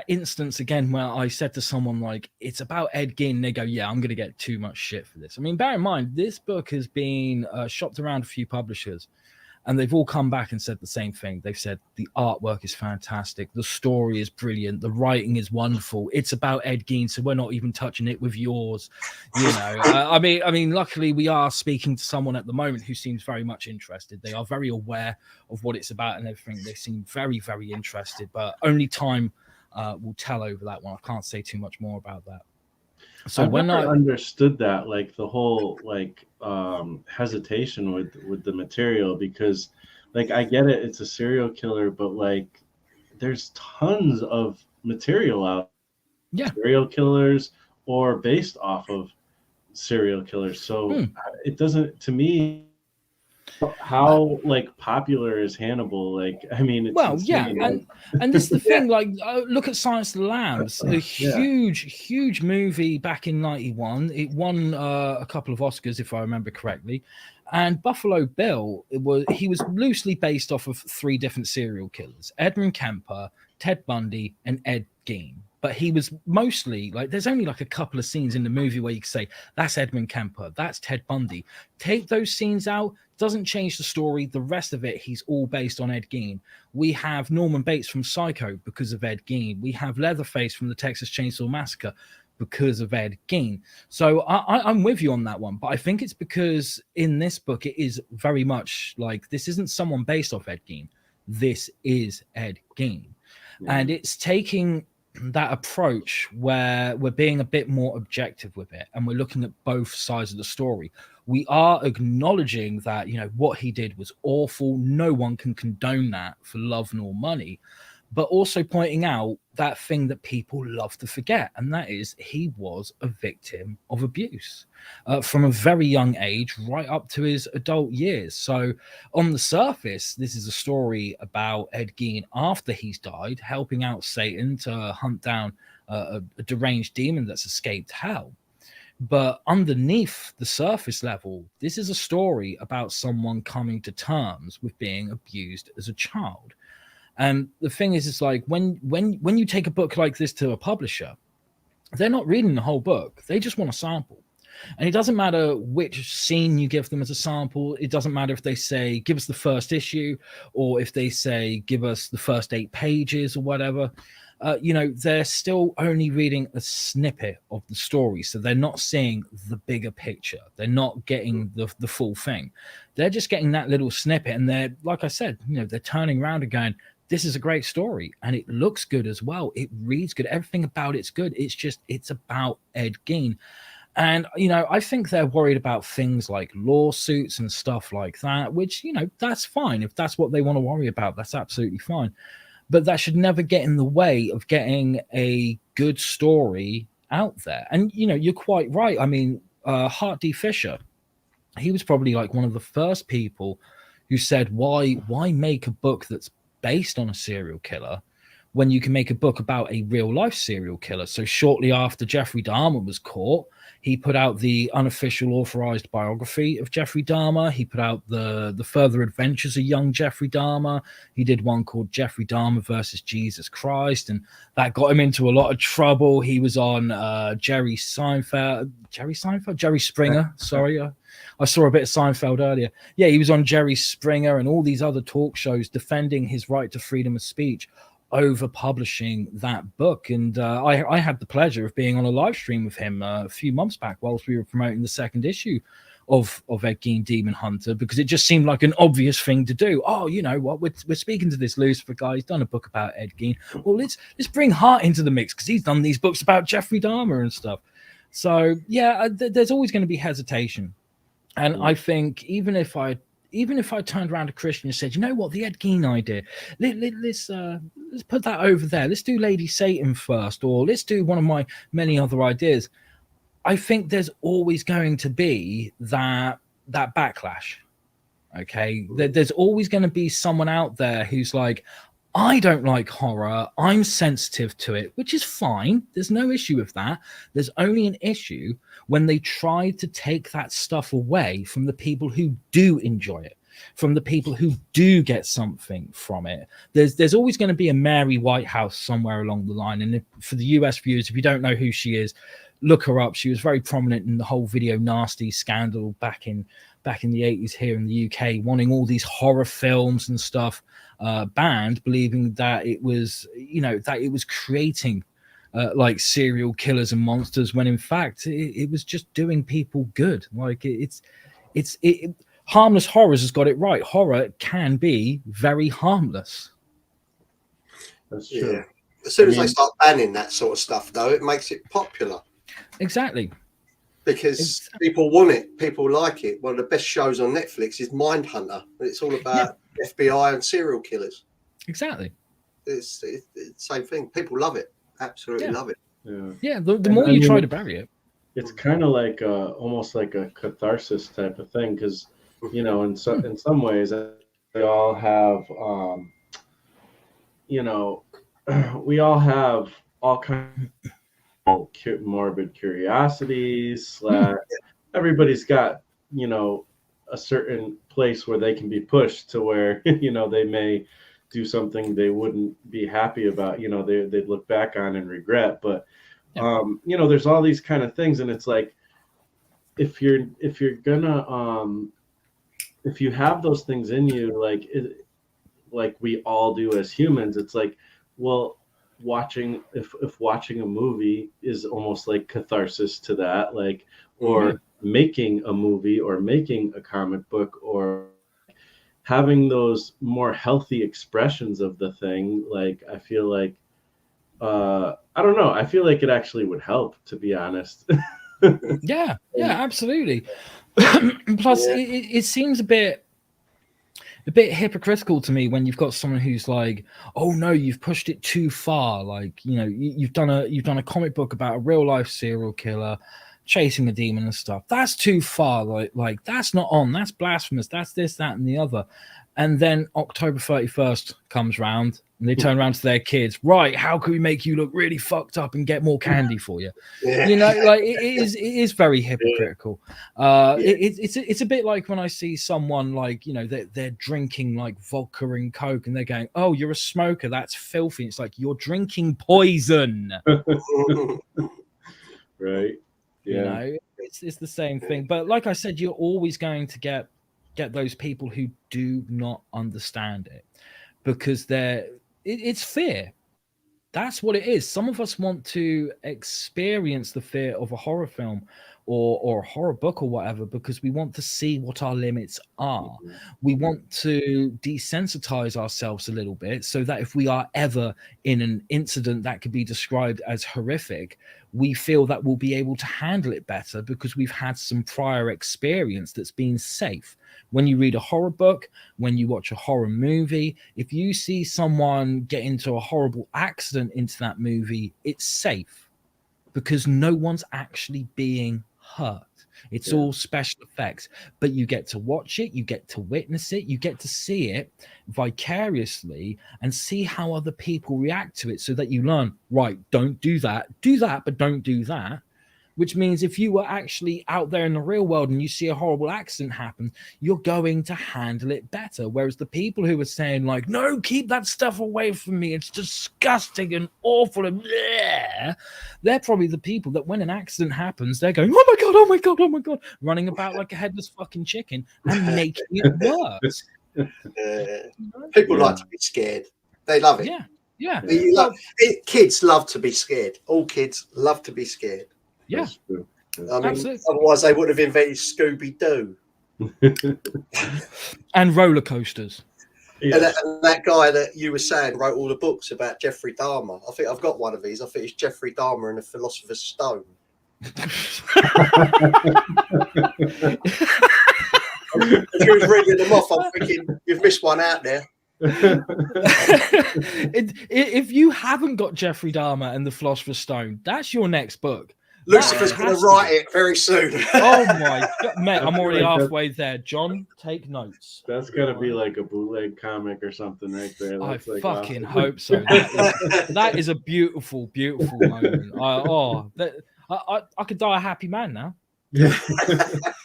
instance again where I said to someone like, it's about Ed Gein, and they go, yeah, I'm going to get too much shit for this. I mean, bear in mind, this book has been shopped around a few publishers, and they've all come back and said the same thing. They've said the artwork is fantastic, the story is brilliant, the writing is wonderful. It's about Ed Gein, so we're not even touching it with yours. You know, I mean, luckily we are speaking to someone at the moment who seems very much interested. They are very aware of what it's about and everything. They seem very, very interested, but only time will tell over that one. I can't say too much more about that. So when I understood that, like the whole like hesitation with the material, because like I get it, it's a serial killer, but like there's tons of material out, serial killers or based off of serial killers. So it doesn't, to me, how like popular is Hannibal? Like, I mean, it's insane. and this is the thing. Like, look at Silence of the Lambs, a huge movie back in '91. It won a couple of Oscars, if I remember correctly. And Buffalo Bill, he was loosely based off of 3 different serial killers: Edmund Kemper, Ted Bundy, and Ed Gein. But he was mostly like, there's only like a couple of scenes in the movie where you can say, that's Edmund Kemper, that's Ted Bundy. Take those scenes out, doesn't change the story. The rest of it, he's all based on Ed Gein. We have Norman Bates from Psycho because of Ed Gein. We have Leatherface from the Texas Chainsaw Massacre because of Ed Gein. So I'm with you on that one. But I think it's because in this book, it is very much like, this isn't someone based off Ed Gein. This is Ed Gein. And it's taking that approach where we're being a bit more objective with it and we're looking at both sides of the story. We are acknowledging that, you know, what he did was awful. No one can condone that for love nor money, but also pointing out that thing that people love to forget, and that is he was a victim of abuse from a very young age right up to his adult years. So on the surface, this is a story about Ed Gein after he's died, helping out Satan to hunt down a deranged demon that's escaped hell. But underneath the surface level, this is a story about someone coming to terms with being abused as a child. And the thing is, it's like when you take a book like this to a publisher, they're not reading the whole book. They just want a sample. And it doesn't matter which scene you give them as a sample. It doesn't matter if they say, give us the first issue, or if they say, give us the first 8 pages or whatever. You know, they're still only reading a snippet of the story. So they're not seeing the bigger picture. They're not getting the full thing. They're just getting that little snippet. And they're, like I said, you know, they're turning around and going, this is a great story, and it looks good as well. It reads good. Everything about it's good. It's just, it's about Ed Gein. And, you know, I think they're worried about things like lawsuits and stuff like that, which, you know, that's fine. If that's what they want to worry about, that's absolutely fine. But that should never get in the way of getting a good story out there. And, you know, you're quite right. I mean, Hart D. Fisher, he was probably like one of the first people who said, why make a book that's based on a serial killer when you can make a book about a real life serial killer? So shortly after Jeffrey Dahmer was caught, he put out the unofficial authorized biography of Jeffrey Dahmer. He put out the further adventures of young Jeffrey Dahmer. He did one called Jeffrey Dahmer versus Jesus Christ, and that got him into a lot of trouble. He was on Jerry Springer. Sorry, I saw a bit of Seinfeld earlier. Yeah, he was on Jerry Springer and all these other talk shows defending his right to freedom of speech over publishing that book. And I had the pleasure of being on a live stream with him a few months back whilst we were promoting the second issue of Ed Gein Demon Hunter, because it just seemed like an obvious thing to do. Oh, you know what, we're speaking to this Lucifer guy, he's done a book about Ed Gein, well, let's bring Hart into the mix because he's done these books about Jeffrey Dahmer and stuff. So yeah, there's always going to be hesitation. And I think even if I turned around to Christian and said, you know what, the Ed Gein idea, let's put that over there, let's do Lady Satan first, or let's do one of my many other ideas, I think there's always going to be that backlash. Okay, there's always going to be someone out there who's like, I don't like horror, I'm sensitive to it, which is fine. There's no issue with that. There's only an issue when they try to take that stuff away from the people who do enjoy it, from the people who do get something from it. There's always going to be a Mary Whitehouse somewhere along the line. And for the US viewers, if you don't know who she is, look her up. She was very prominent in the whole video nasty scandal back in the 80s here in the UK, wanting all these horror films and stuff banned, believing that it was, that it was creating like serial killers and monsters, when in fact it was just doing people good. Like it's Harmless Horrors has got it right. Horror can be very harmless. That's true. Yeah. As soon as they start banning that sort of stuff, though, it makes it popular. Exactly. Because people want it, people like it. One of the best shows on Netflix is Mindhunter. It's all about FBI and serial killers. Exactly. It's the same thing. People love it. Absolutely love it. Yeah. The more you try to bury it, it's kind of like almost like a catharsis type of thing, because in some ways we all have we all have all kinds of morbid curiosities. Everybody's got a certain place where they can be pushed to where they may do something they wouldn't be happy about, they'd look back on and regret. But there's all these kind of things, and it's like if you're gonna if you have those things in you, like we all do as humans, it's like, well, if watching a movie is almost like catharsis to that, like, or making a movie or making a comic book or having those more healthy expressions of the thing, like I feel like I don't know, I feel like it actually would help, to be honest. yeah, absolutely. Plus it seems a bit hypocritical to me when you've got someone who's like, oh no, you've pushed it too far, like you've done a comic book about a real life serial killer chasing a demon and stuff. That's too far, like that's not on, that's blasphemous, that's this, that, and the other. And then October 31st comes round and they turn around to their kids, right, how can we make you look really fucked up and get more candy for you? Like it is very hypocritical. It's a bit like when I see someone like, they're drinking like vodka and Coke and they're going, oh, you're a smoker, that's filthy. It's like, you're drinking poison. Right. Yeah. It's the same thing. But like I said, you're always going to get those people who do not understand it, because it's fear. That's what it is. Some of us want to experience the fear of a horror film or a horror book or whatever, because we want to see what our limits are. We want to desensitize ourselves a little bit, so that if we are ever in an incident that could be described as horrific, we feel that we'll be able to handle it better because we've had some prior experience that's been safe. When you read a horror book, when you watch a horror movie, if you see someone get into a horrible accident into that movie, it's safe because no one's actually being hurt. It's all special effects, but you get to watch it, you get to witness it, you get to see it vicariously and see how other people react to it, so that you learn, right, don't do that, but don't do that. Which means if you were actually out there in the real world and you see a horrible accident happen, you're going to handle it better. Whereas the people who are saying like, no, keep that stuff away from me, it's disgusting and awful, and bleh, they're probably the people that when an accident happens, they're going, oh my God, oh my God, oh my God, running about like a headless fucking chicken and making it worse. People like to be scared. They love it. Yeah. Kids love to be scared. All kids love to be scared. Yeah. I mean, Absolutely. otherwise they would have invented Scooby Doo. And roller coasters. Yes. And that guy that you were saying wrote all the books about Jeffrey Dahmer. I think I've got one of these. I think it's Jeffrey Dahmer and the Philosopher's Stone. If you was reading them off, I'm thinking you've missed one out there. If you haven't got Jeffrey Dahmer and the Philosopher's Stone, that's your next book. Lucifer's going to write it very soon. Oh my God, mate, I'm already halfway there. John, take notes. That's got to be like a bootleg comic or something right there. I That's like fucking awesome. hope so. That is a beautiful, beautiful moment. I could die a happy man now.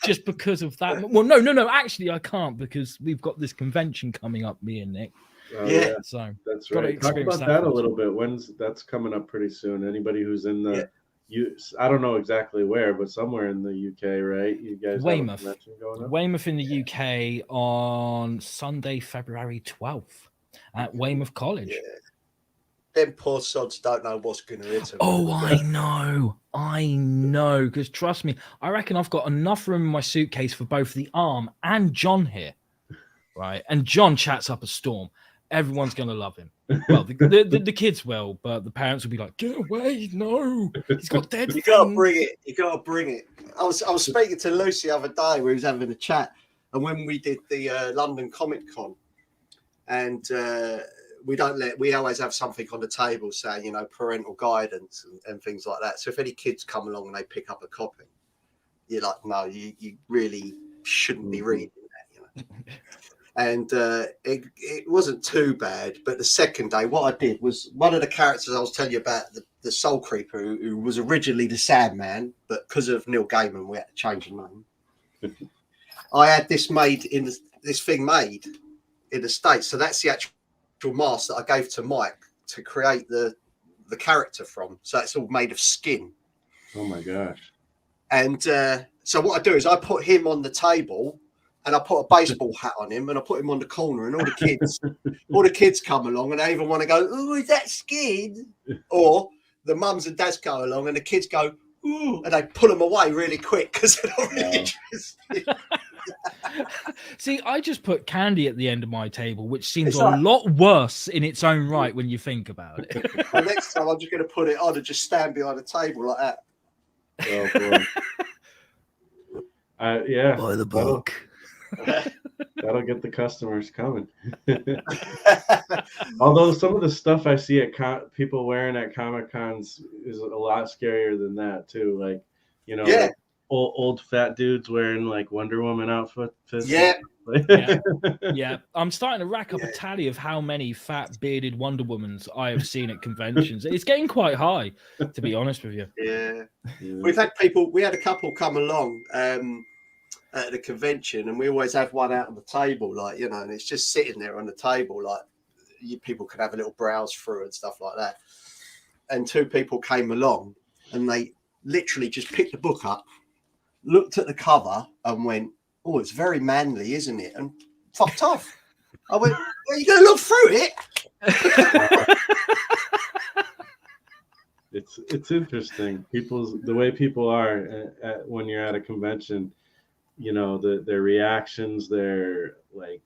Just because of that. Well, no. Actually, I can't, because we've got this convention coming up, me and Nick. Oh, yeah, so that's right. Talk about that a little bit. That's coming up pretty soon. Anybody who's in the I don't know exactly where, but somewhere in the UK, right? You guys Weymouth. have a convention going up? Weymouth in the UK on Sunday, February 12th at Weymouth College. Yeah. Them poor sods don't know what's going to hit them. Oh, I know. Because trust me, I reckon I've got enough room in my suitcase for both the arm and John here, right? And John chats up a storm. Everyone's going to love him. Well, the kids will, but the parents will be like, "Get away! No, he's got dead." You got to bring it. You got to bring it. I was speaking to Lucy the other day. We was having a chat, and when we did the London Comic Con, and we always have something on the table saying, parental guidance and things like that. So if any kids come along and they pick up a copy, you're like, no, you really shouldn't be reading that, And it wasn't too bad. But the second day, what I did was, one of the characters I was telling you about, the Soul Creeper, who was originally the Sandman, but because of Neil Gaiman, we had to change the name. I had this thing made in the States. So that's the actual mask that I gave to Mike to create the character from. So it's all made of skin. Oh my gosh. And so what I do is I put him on the table, and I put a baseball hat on him, and I put him on the corner, and all the kids come along, and they even want to go, "Oh, is that skin?" Or the mums and dads go along, and the kids go, "Ooh," and they pull them away really quick because they're not really interested. See, I just put candy at the end of my table, which seems a lot worse in its own right when you think about it. The next time, I'm just going to put it on and just stand behind the table like that. Oh boy. Yeah. Buy the book. That'll get the customers coming. Although some of the stuff I see at people wearing at Comic Cons is a lot scarier than that too. Like, like old fat dudes wearing like Wonder Woman outfits. Yeah. Yeah. I'm starting to rack up a tally of how many fat bearded Wonder Womans I have seen at conventions. It's getting quite high, to be honest with you. Yeah. We had a couple come along at the convention, and we always have one out on the table, like, and it's just sitting there on the table, like people can have a little browse through and stuff like that. And two people came along, and they literally just picked the book up, looked at the cover, and went, "Oh, it's very manly, isn't it?" And fucked off. I went, "Are you going to look through it?" It's interesting. The way people are when you're at a convention. Their reactions, they're like,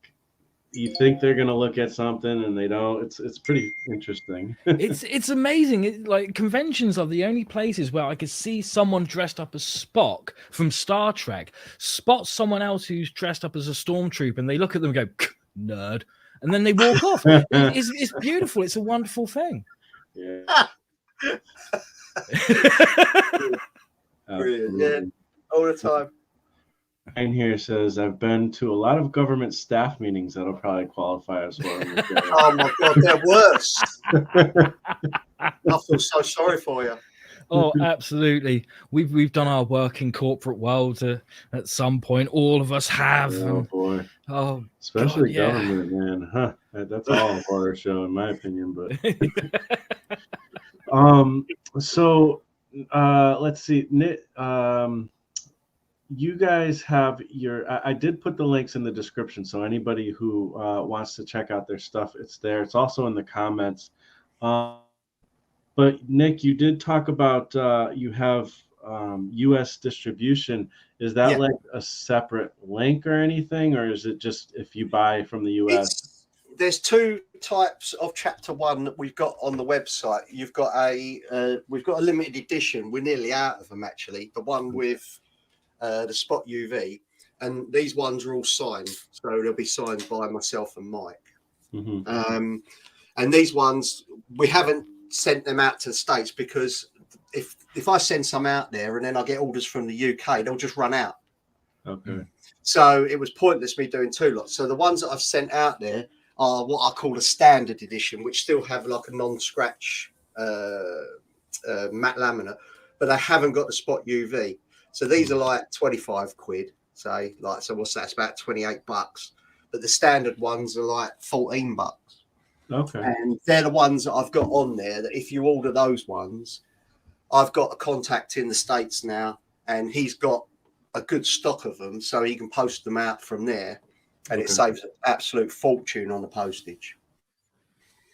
you think they're gonna look at something and they don't. It's pretty interesting. It's amazing. Like, conventions are the only places where I could see someone dressed up as Spock from Star Trek spot someone else who's dressed up as a stormtrooper, and they look at them and go, "Nerd," and then they walk off. It's beautiful. It's a wonderful thing. Yeah. Brilliant. Yeah, all the time. Ryan here says, "I've been to a lot of government staff meetings that'll probably qualify as well." Oh my God, they're worse. I feel so sorry for you. Oh, absolutely. We've done our work in corporate world at some point. All of us have. Oh boy. Oh, especially God, government, man. Huh? That's all a horror show, in my opinion. But so let's see, Nick. You guys have I did put the links in the description, so anybody who wants to check out their stuff, it's there. It's also in the comments. But Nick, you did talk about you have US distribution, is that like a separate link or anything, or is it just if you buy from the US? There's two types of chapter 1 that we've got on the website. You've got we've got a limited edition. We're nearly out of them actually. The one with the Spot UV, and these ones are all signed, so they'll be signed by myself and Mike. Mm-hmm. And these ones we haven't sent them out to the States because if I send some out there and then I get orders from the UK, they'll just run out. Okay. So it was pointless me doing 2 lots. So the ones that I've sent out there are what I call a standard edition, which still have like a non-scratch matte laminate, but they haven't got the Spot UV. So these are like 25 quid, say, like, so what's that? It's about $28. But the standard ones are like $14. Okay. And they're the ones that I've got on there that if you order those ones, I've got a contact in the States now, and he's got a good stock of them, so he can post them out from there, and it saves an absolute fortune on the postage.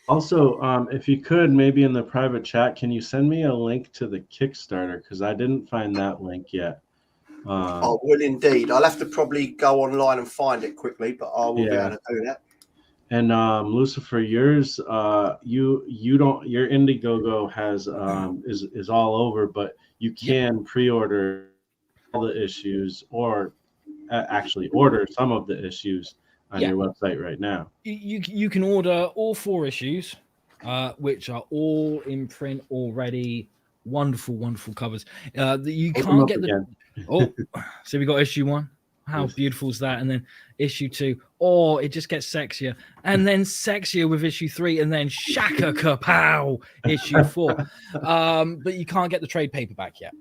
Also, if you could, maybe in the private chat, can you send me a link to the Kickstarter? Because I didn't find that link yet. I will indeed. I'll have to probably go online and find it quickly, but I will be able to do that. And Lucifer, yours, you don't, your Indiegogo has is all over, but you can pre-order all the issues, or actually order some of the issues on your website right now. You can order all 4 issues, which are all in print already. Wonderful, wonderful covers. You can't get the. Oh, so we got issue 1. How beautiful is that? And then issue 2. Oh, it just gets sexier, and then sexier with issue 3, and then shaka kapow issue 4. But you can't get the trade paperback yet.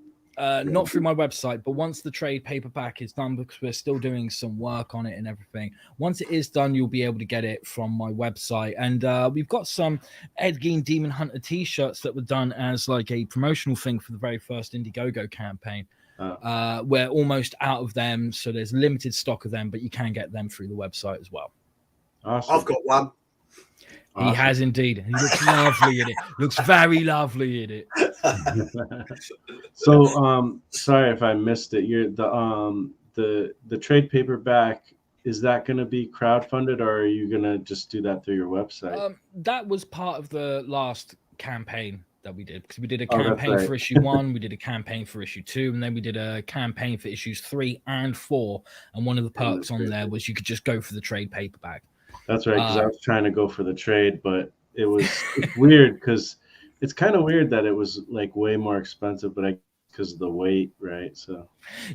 Not through my website, but once the trade paperback is done, because we're still doing some work on it and everything, once it is done, you'll be able to get it from my website. And we've got some Ed Gein Demon Hunter t-shirts that were done as like a promotional thing for the very first Indiegogo campaign. We're almost out of them, so there's limited stock of them, but you can get them through the website as well. Awesome. I've got one. He has indeed. He looks lovely in it. Looks very lovely in it. So, sorry if I missed it. The trade paperback, is that going to be crowdfunded, or are you going to just do that through your website? That was part of the last campaign that we did, because we did a campaign for issue 1, we did a campaign for issue 2, and then we did a campaign for issues 3 and 4. And one of the perks on there was you could just go for the trade paperback. That's right, because I was trying to go for the trade, but it's weird, because it's kind of weird that it was like way more expensive, but because of the weight, right? So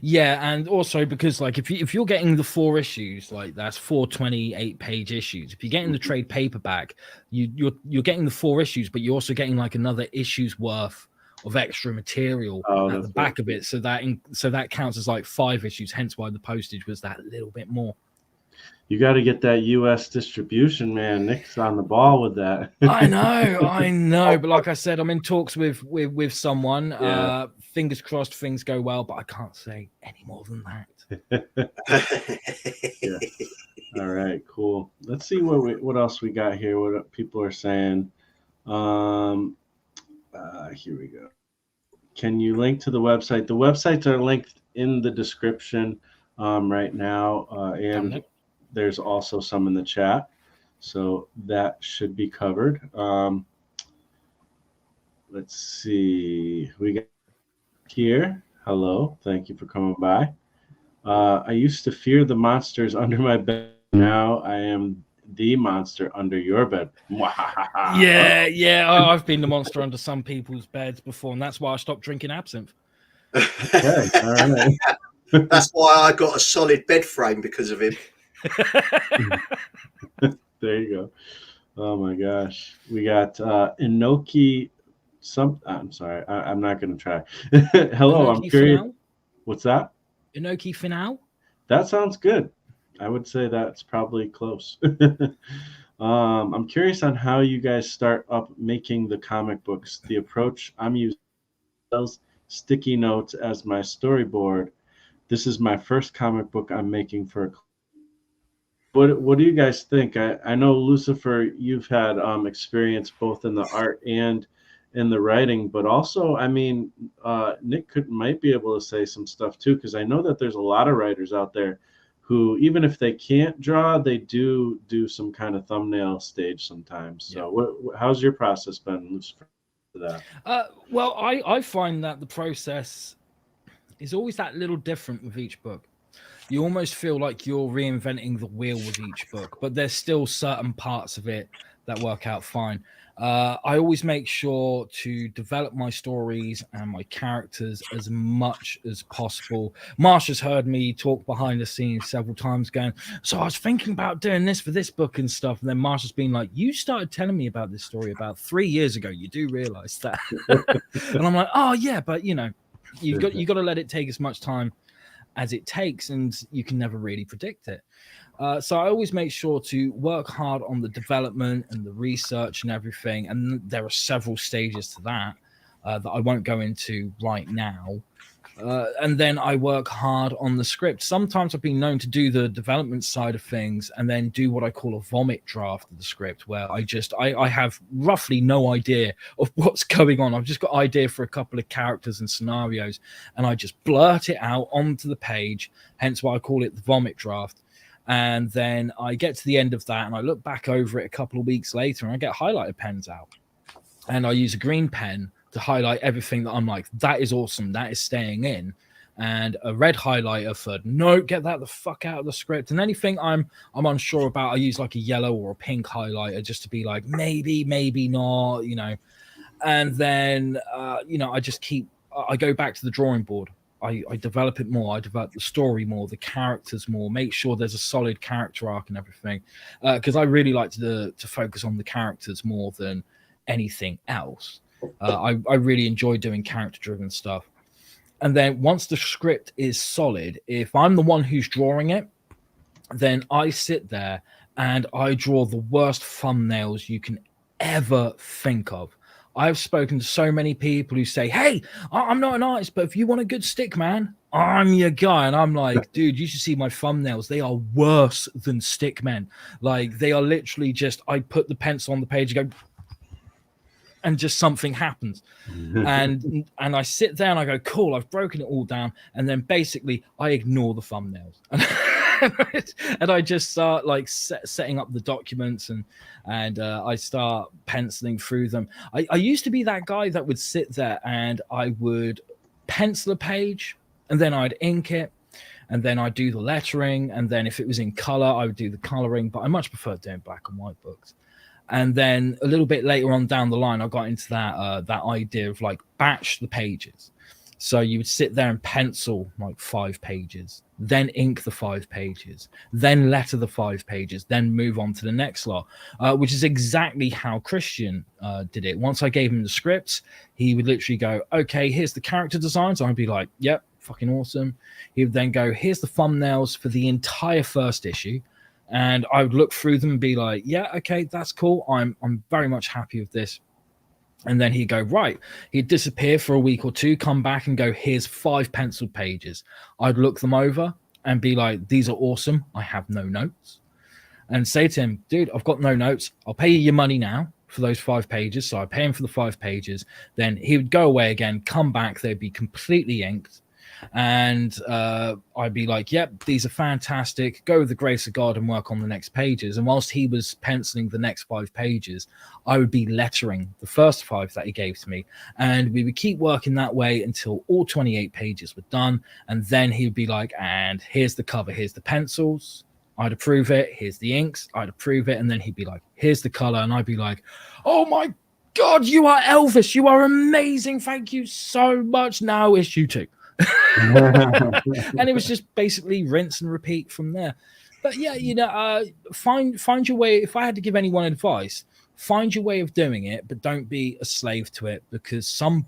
yeah, and also because like if you're getting the 4 issues, like that's 4 28-page issues. If you're getting the trade paperback, you're getting the 4 issues, but you're also getting like another issue's worth of extra material at the back of it, so that counts as like 5 issues. Hence why the postage was that little bit more. You got to get that US distribution, man. Nick's on the ball with that. I know. But like I said, I'm in talks with someone. Yeah. Fingers crossed things go well, but I can't say any more than that. Yeah. All right, cool. Let's see what else we got here, what people are saying. Here we go. Can you link to the website? The websites are linked in the description right now, and there's also some in the chat, so that should be covered. Let's see. We got here. Hello. Thank you for coming by. I used to fear the monsters under my bed. Now I am the monster under your bed. Yeah. Oh, I've been the monster under some people's beds before, and that's why I stopped drinking absinthe. Okay. All right. That's why I got a solid bed frame, because of him. There you go. Oh my gosh. We got Inoki. I'm sorry. I'm not going to try. Hello. Inoki I'm curious. Finale? What's that? Inoki Finale? That sounds good. I would say that's probably close. I'm curious on how you guys start up making the comic books. The approach I'm using those sticky notes as my storyboard. This is my first comic book I'm making for a. What do you guys think? I know, Lucifer, you've had experience both in the art and in the writing, but also, I mean, Nick might be able to say some stuff too, because I know that there's a lot of writers out there who, even if they can't draw, they do some kind of thumbnail stage sometimes. So how's your process been, Lucifer, for that? Well, I find that the process is always that little different with each book. You almost feel like you're reinventing the wheel with each book, but there's still certain parts of it that work out fine. I always make sure to develop my stories and my characters as much as possible. Marsh has heard me talk behind the scenes several times going, so I was thinking about doing this for this book and stuff. And then Marsh has been like, you started telling me about this story about 3 years ago. You do realize that. And I'm like, oh yeah, but you know, you got to let it take as much time as it takes, and you can never really predict it. So I always make sure to work hard on the development and the research and everything. And there are several stages to that that I won't go into right now. And then I work hard on the script. Sometimes I've been known to do the development side of things and then do what I call a vomit draft of the script, where I have roughly no idea of what's going on. I've just got idea for a couple of characters and scenarios, and I just blurt it out onto the page, hence why I call it the vomit draft. And then I get to the end of that and I look back over it a couple of weeks later and I get highlighter pens out. And I use a green pen to highlight everything that I'm like, that is awesome, that is staying in. And a red highlighter for, no, get that the fuck out of the script. And anything I'm unsure about, I use like a yellow or a pink highlighter just to be like, maybe not, you know. And then, you know, I go back to the drawing board. I develop it more. I develop the story more, the characters more, make sure there's a solid character arc and everything. Because I really like to focus on the characters more than anything else. I really enjoy doing character-driven stuff. And then once the script is solid, if I'm the one who's drawing it, then I sit there and I draw the worst thumbnails you can ever think of. I've spoken to so many people who say, hey, I'm not an artist, but if you want a good stick man, I'm your guy. And I'm like, dude, you should see my thumbnails. They are worse than stick men. Like, they are literally just, I put the pencil on the page and go, and just something happens. and I sit there and I go, cool, I've broken it all down. And then basically I ignore the thumbnails. And I just start like setting up the documents and I start penciling through them. I used to be that guy that would sit there and I would pencil a page and then I'd ink it and then I'd do the lettering. And then if it was in color, I would do the coloring, but I much prefer doing black and white books. And then a little bit later on down the line, I got into that idea of like batch the pages. So you would sit there and pencil like 5 pages, then ink the 5 pages, then letter the 5 pages, then move on to the next lot, which is exactly how Christian did it. Once I gave him the scripts, he would literally go, okay, here's the character designs. I'd be like, yep, fucking awesome. He would then go, here's the thumbnails for the entire first issue. And I would look through them and be like, yeah, okay, that's cool. I'm very much happy with this. And then he'd go, right. He'd disappear for a week or two, come back and go, here's 5 penciled pages. I'd look them over and be like, these are awesome. I have no notes. And say to him, dude, I've got no notes. I'll pay you your money now for those 5 pages. So I pay him for the 5 pages. Then he would go away again, come back. They'd be completely inked. And I'd be like, yep, these are fantastic. Go with the grace of God and work on the next pages. And whilst he was penciling the next 5 pages, I would be lettering the first 5 that he gave to me. And we would keep working that way until all 28 pages were done. And then he'd be like, and here's the cover, here's the pencils. I'd approve it. Here's the inks. I'd approve it. And then he'd be like, here's the color. And I'd be like, oh my God, you are Elvis. You are amazing. Thank you so much. Now issue 2. And it was just basically rinse and repeat from there. But yeah, you know, find your way. If I had to give anyone advice, find your way of doing it, but don't be a slave to it, because some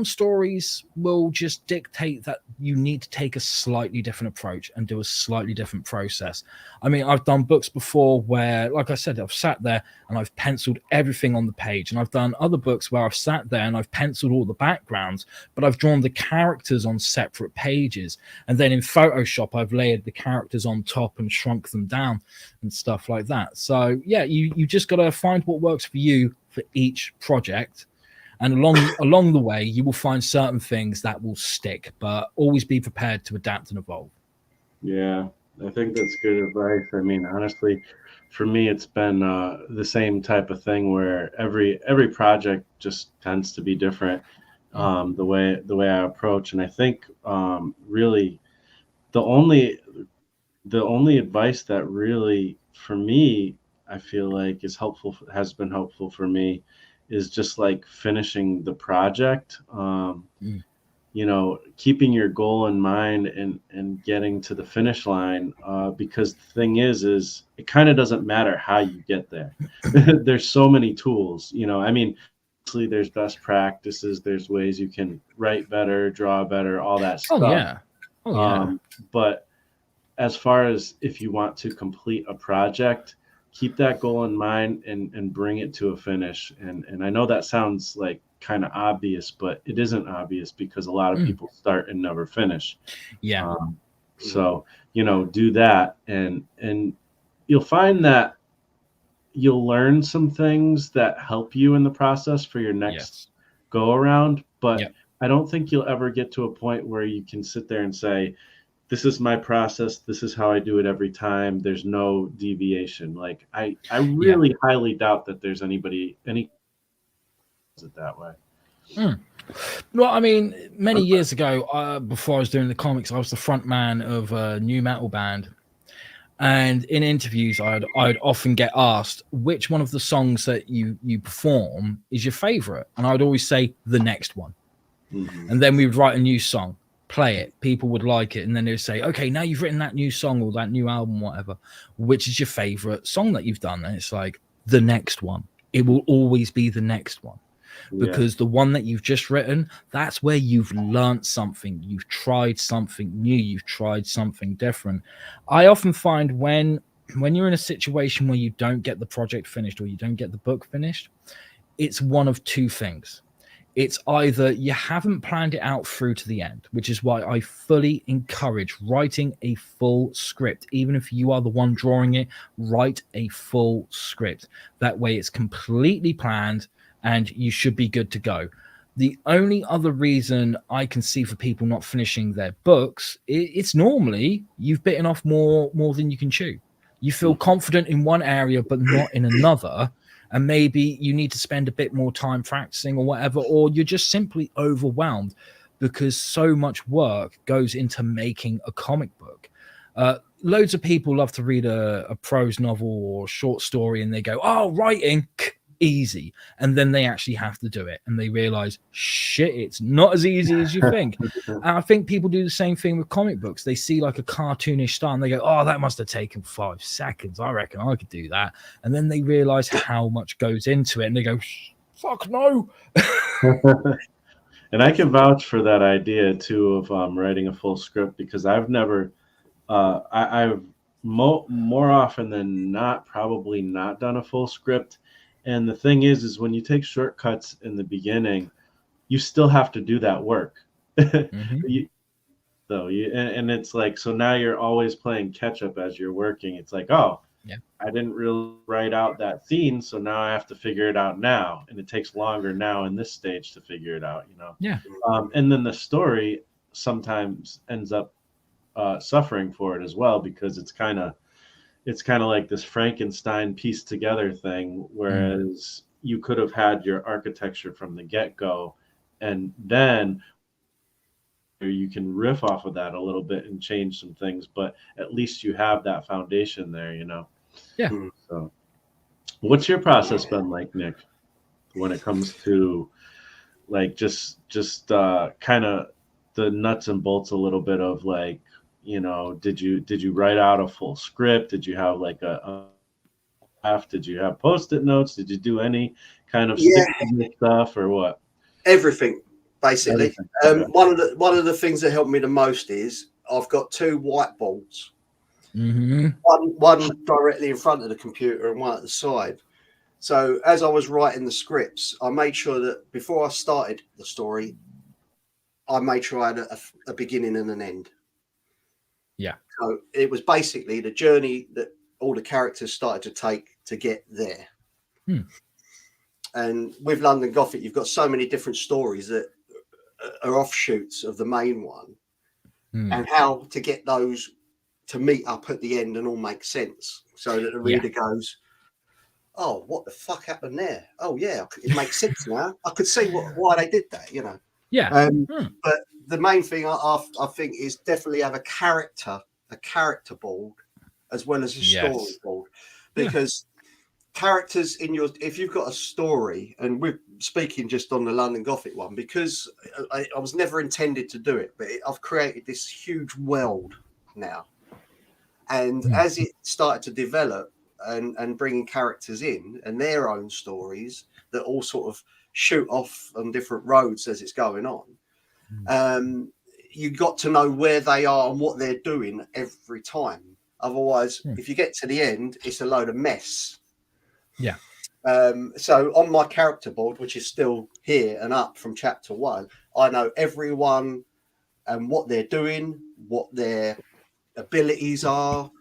stories will just dictate that you need to take a slightly different approach and do a slightly different process. I mean, I've done books before where, like I said, I've sat there and I've penciled everything on the page. And I've done other books where I've sat there and I've penciled all the backgrounds, but I've drawn the characters on separate pages. And then in Photoshop, I've layered the characters on top and shrunk them down and stuff like that. So yeah, you just got to find what works for you. for each project. And along the way, you will find certain things that will stick, but always be prepared to adapt and evolve. Yeah, I think that's good advice. I mean, honestly, for me, it's been the same type of thing where every project just tends to be different. The way I approach, and I think really the only advice that really for me I feel like has been helpful for me is just like finishing the project. Keeping your goal in mind and getting to the finish line, because the thing is it kind of doesn't matter how you get there. There's so many tools, I mean, obviously there's best practices, there's ways you can write better, draw better, all that stuff. Oh yeah. But as far as if you want to complete a project, keep that goal in mind and bring it to a finish. And I know that sounds like kind of obvious, but it isn't obvious because a lot of people start and never finish. So do that, and you'll find that you'll learn some things that help you in the process for your next go around. But I don't think you'll ever get to a point where you can sit there and say, this is my process, this is how I do it every time, there's no deviation. Like I really highly doubt that there's any does it that way. Well, I mean, many years ago, before I was doing the comics, I was the front man of a new metal band. And in interviews, I'd often get asked which one of the songs that you perform is your favorite. And I'd always say the next one. And then we would write a new song, play it, people would like it, and then they'd say, okay, now you've written that new song or that new album, whatever, which is your favorite song that you've done? And it's like, the next one. It will always be the next one. Because the one that you've just written, that's where you've learned something, you've tried something new, you've tried something different. I often find when you're in a situation where you don't get the project finished or you don't get the book finished, it's one of two things. It's either you haven't planned it out through to the end, which is why I fully encourage writing a full script. Even if you are the one drawing it, write a full script. That way it's completely planned and you should be good to go. The only other reason I can see for people not finishing their books, it's normally you've bitten off more than you can chew. You feel confident in one area, but not in another. And maybe you need to spend a bit more time practicing or whatever, or you're just simply overwhelmed because so much work goes into making a comic book. Loads of people love to read a prose novel or short story and they go, oh, writing, easy. And then they actually have to do it and they realize, shit, it's not as easy as you think. And I think people do the same thing with comic books. They see like a cartoonish style and they go, oh, that must have taken 5 seconds. I reckon I could do that. And then they realize how much goes into it and they go, fuck no. And I can vouch for that idea too of writing a full script, because I've never I've more often than not probably not done a full script. And the thing is when you take shortcuts in the beginning, you still have to do that work. And it's like, so now you're always playing catch up as you're working. It's like, oh, I didn't really write out that scene, so now I have to figure it out now. And it takes longer now in this stage to figure it out, and then the story sometimes ends up suffering for it as well, because it's kind of like this Frankenstein pieced together thing, whereas you could have had your architecture from the get-go, and then you can riff off of that a little bit and change some things, but at least you have that foundation there, So what's your process been like, Nick, when it comes to like just kind of the nuts and bolts a little bit of like, did you write out a full script? Did you have like a draft? Did you have Post-it notes? Did you do any kind of stuff or what? Everything, basically. One of the things that helped me the most is I've got 2 whiteboards. One directly in front of the computer and one at the side. So as I was writing the scripts, I made sure that before I started the story, I made sure I had a beginning and an end. So it was basically the journey that all the characters started to take to get there. And with London Gothic, you've got so many different stories that are offshoots of the main one, and how to get those to meet up at the end and all make sense, so that the reader goes, "Oh, what the fuck happened there? Oh yeah, it makes sense now. I could see why they did that." But the main thing I think is definitely have a character board as well as a story board, because characters in your, if you've got a story, and we're speaking just on the London Gothic one, because I was never intended to do it, but I've created this huge world now, and as it started to develop and bringing characters in and their own stories that all sort of shoot off on different roads as it's going on, you got to know where they are and what they're doing every time. Otherwise, if you get to the end, it's a load of mess. Yeah. So on my character board, which is still here and up from chapter 1, I know everyone and what they're doing, what their abilities are,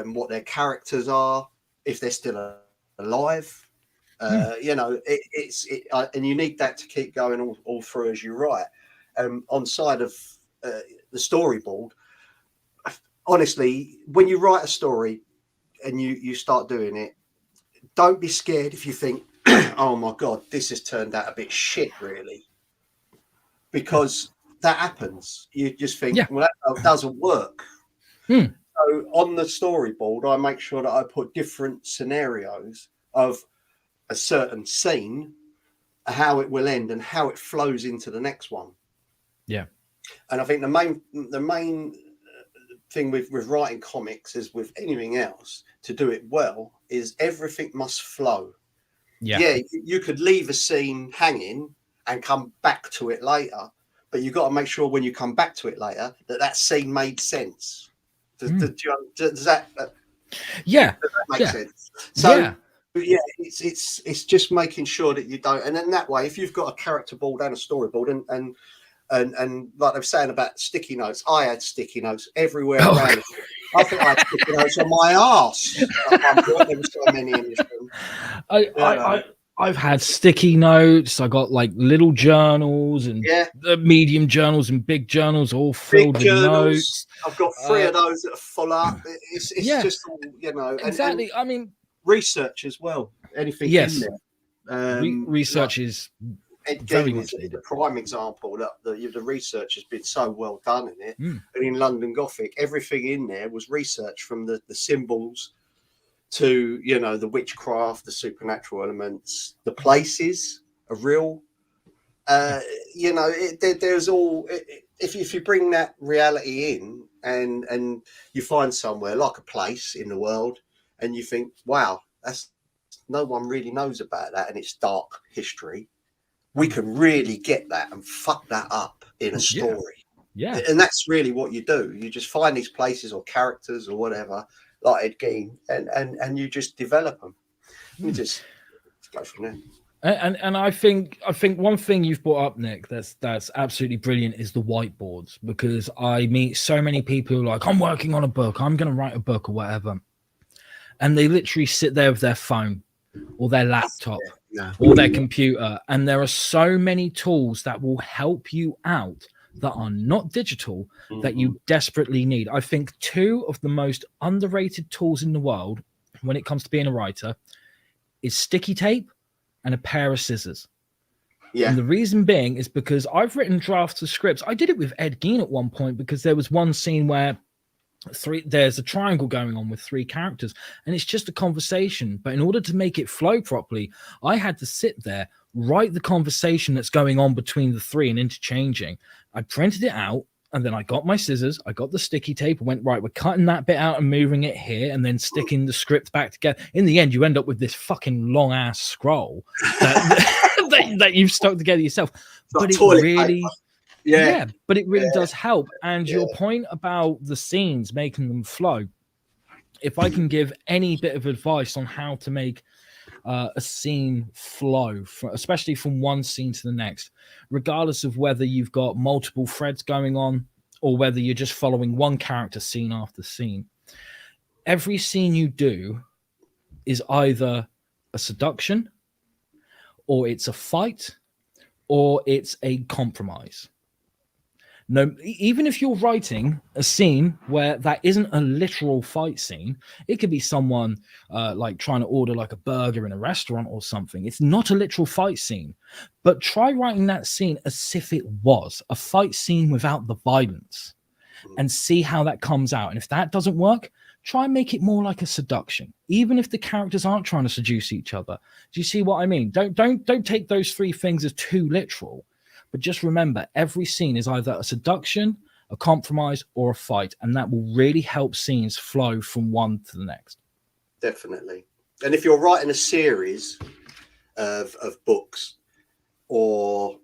what their characters are, if they're still alive. And you need that to keep going all through as you write. On side of the storyboard, honestly, when you write a story and you start doing it, don't be scared if you think, oh my God, this has turned out a bit shit, really. Because that happens. You just think, well, that doesn't work. So on the storyboard, I make sure that I put different scenarios of a certain scene, how it will end and how it flows into the next one. Yeah. And I think the main thing with writing comics, is with anything else, to do it well, is everything must flow. You could leave a scene hanging and come back to it later, but you've got to make sure when you come back to it later that scene made sense. Does that make sense? So it's just making sure that you don't, and then that way, if you've got a character board and a storyboard, and like they were saying about sticky notes, I had sticky notes everywhere around. I think I had sticky notes on my arse. There were so many in this room. I've had sticky notes. I got like little journals and medium journals and big journals, all filled with notes. I've got 3 of those that are full up. It's just all, exactly. And I mean, research as well. Anything in there. Research is very much the prime example that the research has been so well done in it. And in London Gothic, everything in there was research, from the symbols to the witchcraft, the supernatural elements, the places are real. There's all. If you bring that reality in and you find somewhere like a place in the world and you think, wow, that's, no one really knows about that, and it's dark history, we can really get that and fuck that up in a story. And that's really what you do. You just find these places or characters or whatever, like Ed Gein, and you just develop them. You just go from there. And I think one thing you've brought up, Nick, that's absolutely brilliant, is the whiteboards, because I meet so many people who are like, I'm working on a book, I'm going to write a book or whatever, and they literally sit there with their phone or their laptop or their computer, and there are so many tools that will help you out that are not digital that you desperately need. I think 2 of the most underrated tools in the world when it comes to being a writer is sticky tape and a pair of scissors. And the reason being is because I've written drafts of scripts. I did it with Ed Gein at one point, because there was one scene where there's a triangle going on with 3 characters, and it's just a conversation. But in order to make it flow properly, I had to sit there, write the conversation that's going on between the 3 and interchanging. I printed it out, and then I got my scissors, I got the sticky tape, and went, right, we're cutting that bit out and moving it here, and then sticking the script back together. In the end, you end up with this fucking long ass scroll that you've stuck together yourself. But it really, but it really does help. And your point about the scenes, making them flow, if I can give any bit of advice on how to make a scene flow, especially from one scene to the next, regardless of whether you've got multiple threads going on or whether you're just following one character scene after scene, every scene you do is either a seduction or it's a fight, or it's a compromise. No, even if you're writing a scene where that isn't a literal fight scene, it could be someone like trying to order like a burger in a restaurant or something. It's not a literal fight scene, but try writing that scene as if it was a fight scene without the violence, and see how that comes out. And if that doesn't work, try and make it more like a seduction, even if the characters aren't trying to seduce each other. Do you see what I mean? Don't take those three things as too literal. But just remember, every scene is either a seduction, a compromise, or a fight. And that will really help scenes flow from one to the next. Definitely. And if you're writing a series of books or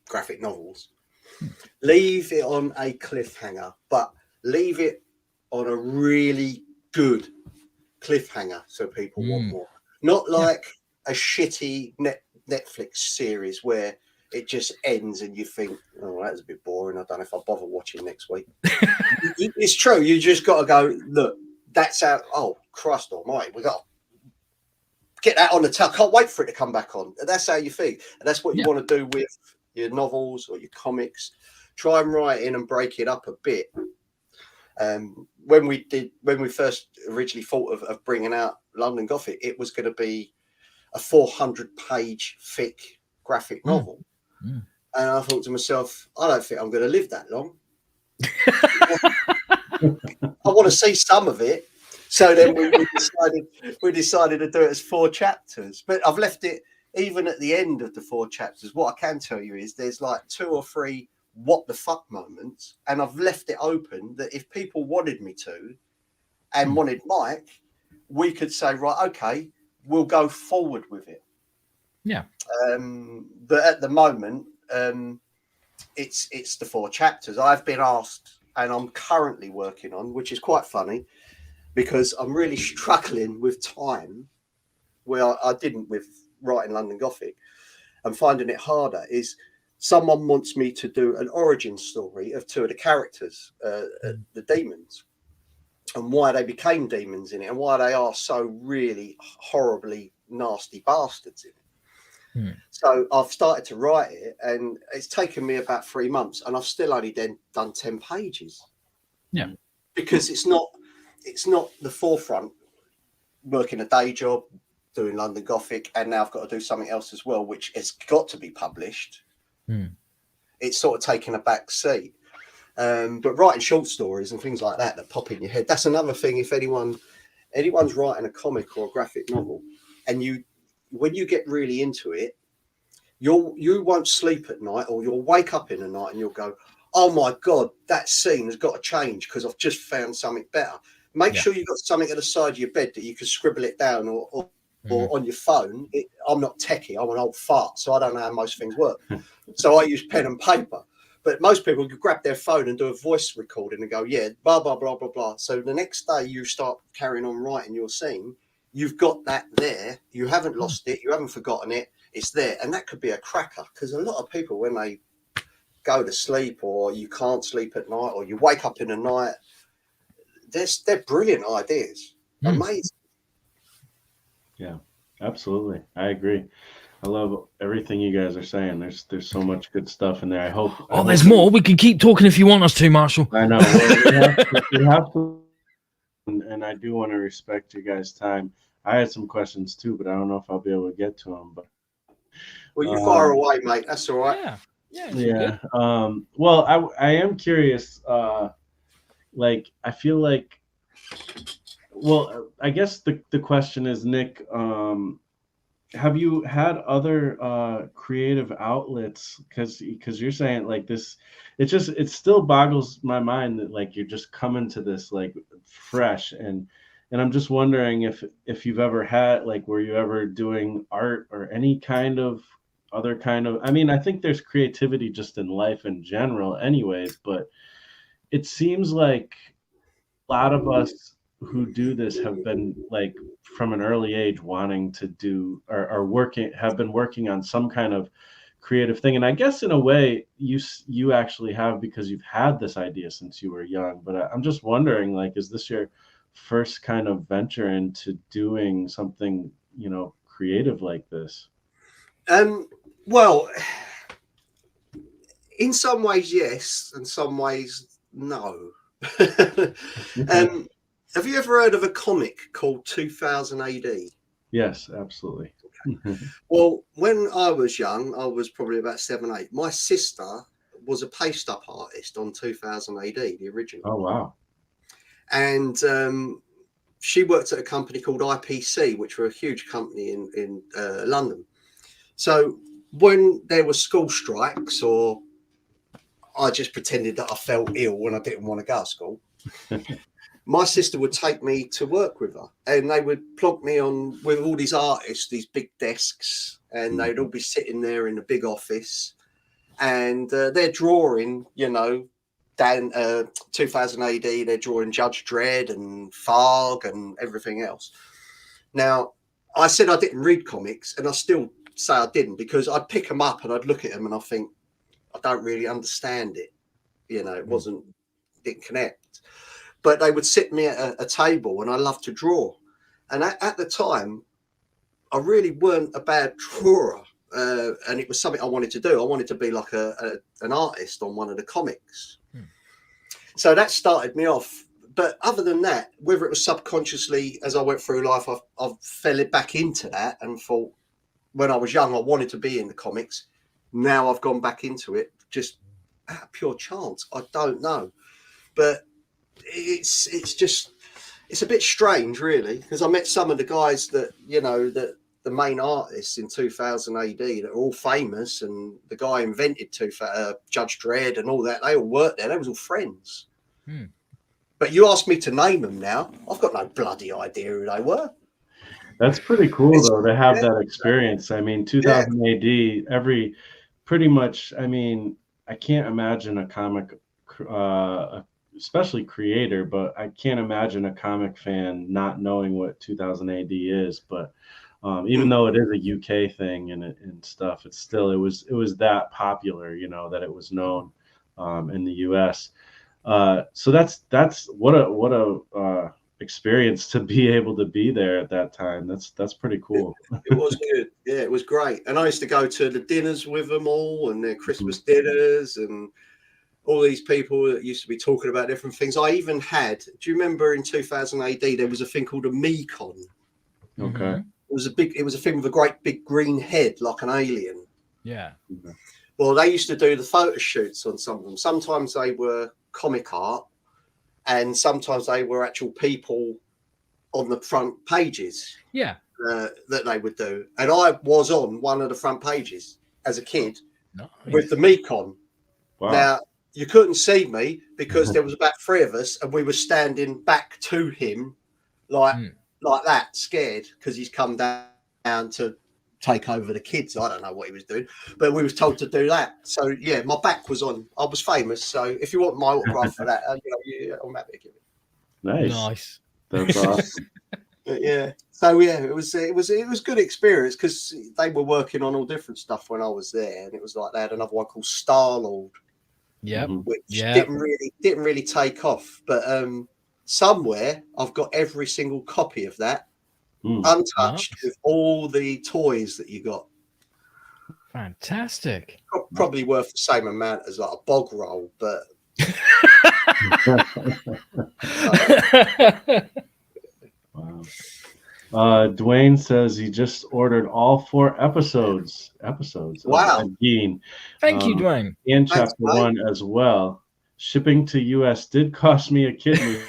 graphic novels, leave it on a cliffhanger, but leave it on a really good cliffhanger so people want more. Not like a shitty Netflix series where it just ends and you think, oh, that was a bit boring. I don't know if I'll bother watching next week. It's true. You just got to go, look, that's how, oh, Christ almighty, we got to get that on the tail. Can't wait for it to come back on. And that's how you think. And that's what you want to do with your novels or your comics. Try and write in and break it up a bit. When we first originally thought of bringing out London Gothic, it was going to be a 400-page thick graphic novel. And I thought to myself, I don't think I'm going to live that long. I want to see some of it. So then we decided to do it as 4 chapters. But I've left it, even at the end of the 4 chapters, what I can tell you is there's like 2 or 3 what the fuck moments. And I've left it open that if people wanted me to and wanted Mike, we could say, right, okay, we'll go forward with it. Yeah. But at the moment, it's the 4 chapters. I've been asked, and I'm currently working on, which is quite funny, because I'm really struggling with time, where I didn't with writing London Gothic. I'm finding it harder. Is someone wants me to do an origin story of 2 of the characters, the demons, and why they became demons in it, and why they are so really horribly nasty bastards in it. So I've started to write it, and it's taken me about 3 months, and I've still only done 10 pages. Yeah, because it's not the forefront. Working a day job, doing London Gothic, and now I've got to do something else as well, which has got to be published. It's sort of taken a back seat. But writing short stories and things like that pop in your head, that's another thing. If anyone's writing a comic or a graphic novel, and when you get really into it, you won't sleep at night, or you'll wake up in the night and you'll go, oh my God, that scene has got to change because I've just found something better. Make sure you've got something at the side of your bed that you can scribble it down, or on your phone. I'm not techie, I'm an old fart, so I don't know how most things work. So I use pen and paper. But most people could grab their phone and do a voice recording and go, yeah, blah, blah, blah, blah, blah. So the next day you start carrying on writing your scene, you've got that there. You haven't lost it. You haven't forgotten it. It's there. And that could be a cracker, because a lot of people, when they go to sleep, or you can't sleep at night, or you wake up in the night, they're brilliant ideas. Amazing. Yeah, absolutely. I agree. I love everything you guys are saying. There's so much good stuff in there. I hope. There's more. We can keep talking if you want us to, Marshall. I know. Well, we have to, and I do want to respect you guys' time. I had some questions too, but I don't know if I'll be able to get to them. But well, you fire away, mate. That's all right. Yeah. Well, I am curious. Like, I feel like. Well, I guess the question is, Nick. Have you had other creative outlets? Because you're saying like this, it still boggles my mind that like you're just coming to this like fresh, and I'm just wondering if you've ever had, like, were you ever doing art or any kind of other kind of, I mean, I think there's creativity just in life in general anyways, but it seems like a lot of us who do this have been like from an early age wanting to do or have been working on some kind of creative thing. And I guess in a way you actually have, because you've had this idea since you were young. But I'm just wondering, like, is this your first kind of venture into doing something, creative like this? Well, in some ways, yes, and some ways, no. Have you ever heard of a comic called 2000 AD? Yes, absolutely. Well, when I was young, I was probably about 7, 8. My sister was a paste-up artist on 2000 AD, the original. Oh, wow. And she worked at a company called IPC, which were a huge company in London. So when there were school strikes, or I just pretended that I felt ill when I didn't want to go to school, my sister would take me to work with her, and they would plonk me on with all these artists, these big desks, and they'd all be sitting there in a big office, and they're drawing, 2000 AD, they're drawing Judge Dredd and Farg and everything else. Now, I said I didn't read comics, and I still say I didn't, because I'd pick them up and I'd look at them and I think, I don't really understand it. It didn't connect. But they would sit me at a table, and I loved to draw. And at the time, I really weren't a bad drawer. And it was something I wanted to do. I wanted to be like an artist on one of the comics. So that started me off. But other than that, whether it was subconsciously as I went through life, I fell back into that and thought, when I was young, I wanted to be in the comics. Now I've gone back into it just out of pure chance. I don't know. But it's a bit strange, really, because I met some of the guys that, the main artists in 2000 AD that are all famous, and the guy invented Judge Dredd and all that. They all worked there. They was all friends. But you asked me to name them now. I've got no bloody idea who they were. That's pretty cool, though, to have that experience. I mean, 2000 AD, pretty much, I mean, I can't imagine a comic, especially creator, but I can't imagine a comic fan not knowing what 2000 AD is. But even though it is a UK thing and stuff, it was that popular, that it was known in the US. So that's what a experience to be able to be there at that time. That's pretty cool. It was good. Yeah, it was great. And I used to go to the dinners with them all, and their Christmas dinners, and all these people that used to be talking about different things. I even had, do you remember in 2000 AD, there was a thing called a Mekon? Okay. It was a thing with a great big green head, like an alien. Yeah. Well, they used to do the photo shoots on some of them. Sometimes they were comic art, and sometimes they were actual people on the front pages. Yeah. That they would do. And I was on one of the front pages as a kid with the Mekon. Wow. Now, you couldn't see me because there was about 3 of us, and we were standing back to him like that, scared, because he's come down to take over the kids. I don't know what he was doing, but we was told to do that. So yeah, my back was on. I was famous. So if you want my autograph for that, I'm happy to give it. Nice. That's awesome. Yeah. So yeah, it was good experience, because they were working on all different stuff when I was there, and it was like they had another one called Star-Lord. Yeah. Which didn't really take off. But somewhere I've got every single copy of that. Untouched, with all the toys that you got. Fantastic. Probably worth the same amount as like a bog roll, but wow. Dwayne says he just ordered all 4 episodes. Wow. Of Geen. Thank you, Dwayne. And chapter 1 as well. Shipping to US did cost me a kidney.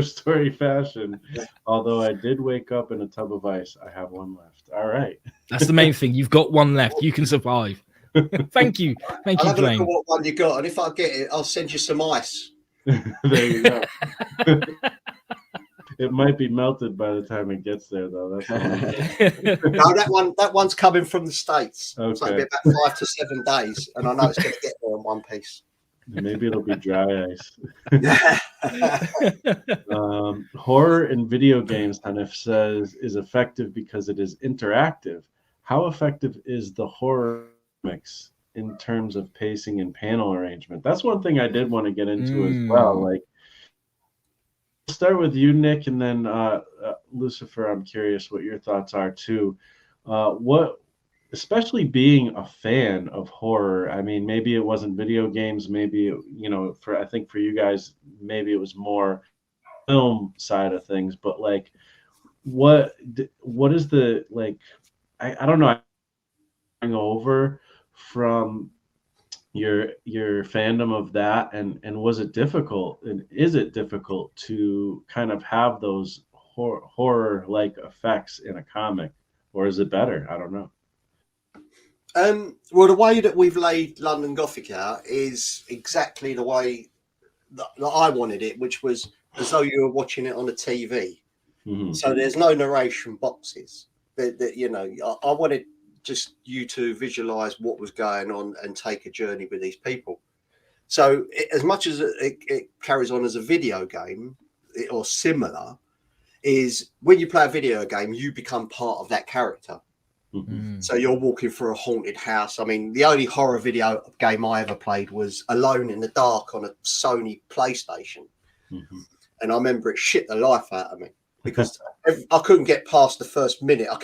Story fashion, although I did wake up in a tub of ice. I have 1 left. All right, that's the main thing. You've got 1 left. You can survive. Thank you, I'll have Dwayne. a look at what one you got, and if I get it, I'll send you some ice. There you go. It might be melted by the time it gets there, though. That's No, that one's coming from the States. Okay. So it'll be about 5 to 7 days, and I know it's going to get there in one piece. Maybe it'll be dry ice. Horror in video games, Hanif says, is effective because it is interactive. How effective is the horror mix in terms of pacing and panel arrangement? That's one thing I did want to get into as well. Like, start with you, Nick, and then Lucifer. I'm curious what your thoughts are too. What especially being a fan of horror. I mean, maybe it wasn't video games, maybe I think for you guys, maybe it was more film side of things. But like, what is the like? I don't know. Over from your fandom of that, and was it difficult, and is it difficult to kind of have those horror like effects in a comic, or is it better? I don't know. Well, the way that we've laid London Gothic out is exactly the way that I wanted it, which was as though you were watching it on a TV. Mm-hmm. So there's no narration boxes. I wanted just you to visualize what was going on and take a journey with these people. So as much as it carries on as a video game or similar, is when you play a video game, you become part of that character. Mm-hmm. So you're walking through a haunted house. I mean, the only horror video game I ever played was Alone in the Dark on a Sony PlayStation. Mm-hmm. And I remember it shit the life out of me because I couldn't get past the first minute. I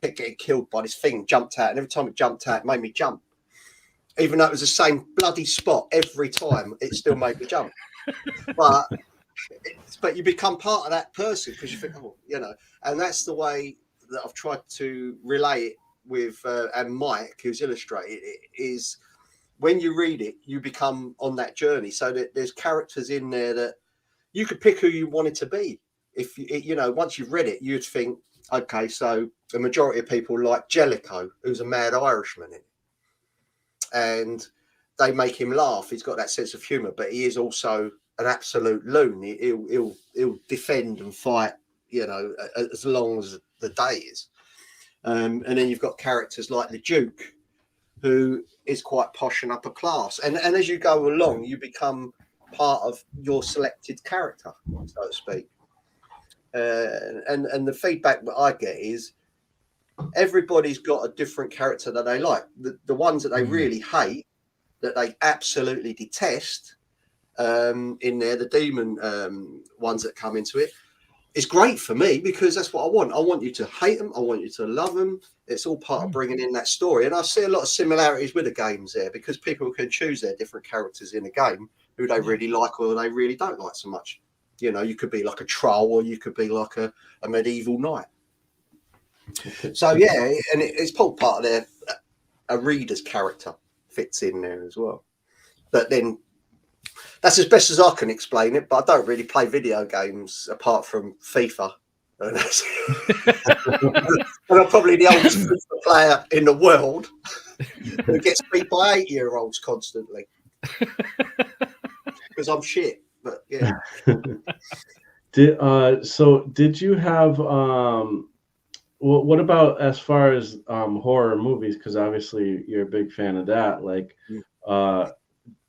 kept getting killed by this thing, jumped out. And every time it jumped out, it made me jump. Even though it was the same bloody spot every time, it still made me jump. But you become part of that person because you think, and that's the way that I've tried to relay it with, and Mike, who's illustrated it, is when you read it, you become on that journey. So that there's characters in there that you could pick who you wanted to be. If once you've read it, you'd think, okay, so the majority of people like Jellicoe, who's a mad Irishman in it, and they make him laugh. He's got that sense of humour, but he is also an absolute loon. He'll defend and fight, as long as the day is. And then you've got characters like the Duke, who is quite posh and upper class. And as you go along, you become part of your selected character, so to speak. And the feedback that I get is everybody's got a different character that they like. The ones that they really hate, that they absolutely detest, in there, the demon ones that come into it, is great for me because that's what I want. I want you to hate them. I want you to love them. It's all part of bringing in that story. And I see a lot of similarities with the games there because people can choose their different characters in a game who they really like or they really don't like so much. You could be like a troll or you could be like a medieval knight. So, yeah, and it's part of a reader's character fits in there as well. But then that's as best as I can explain it, but I don't really play video games apart from FIFA. And I'm probably the oldest FIFA player in the world who gets beat by 8-year-olds constantly. Because I'm shit, but yeah. Did you have what about as far as horror movies? Because obviously you're a big fan of that. Like,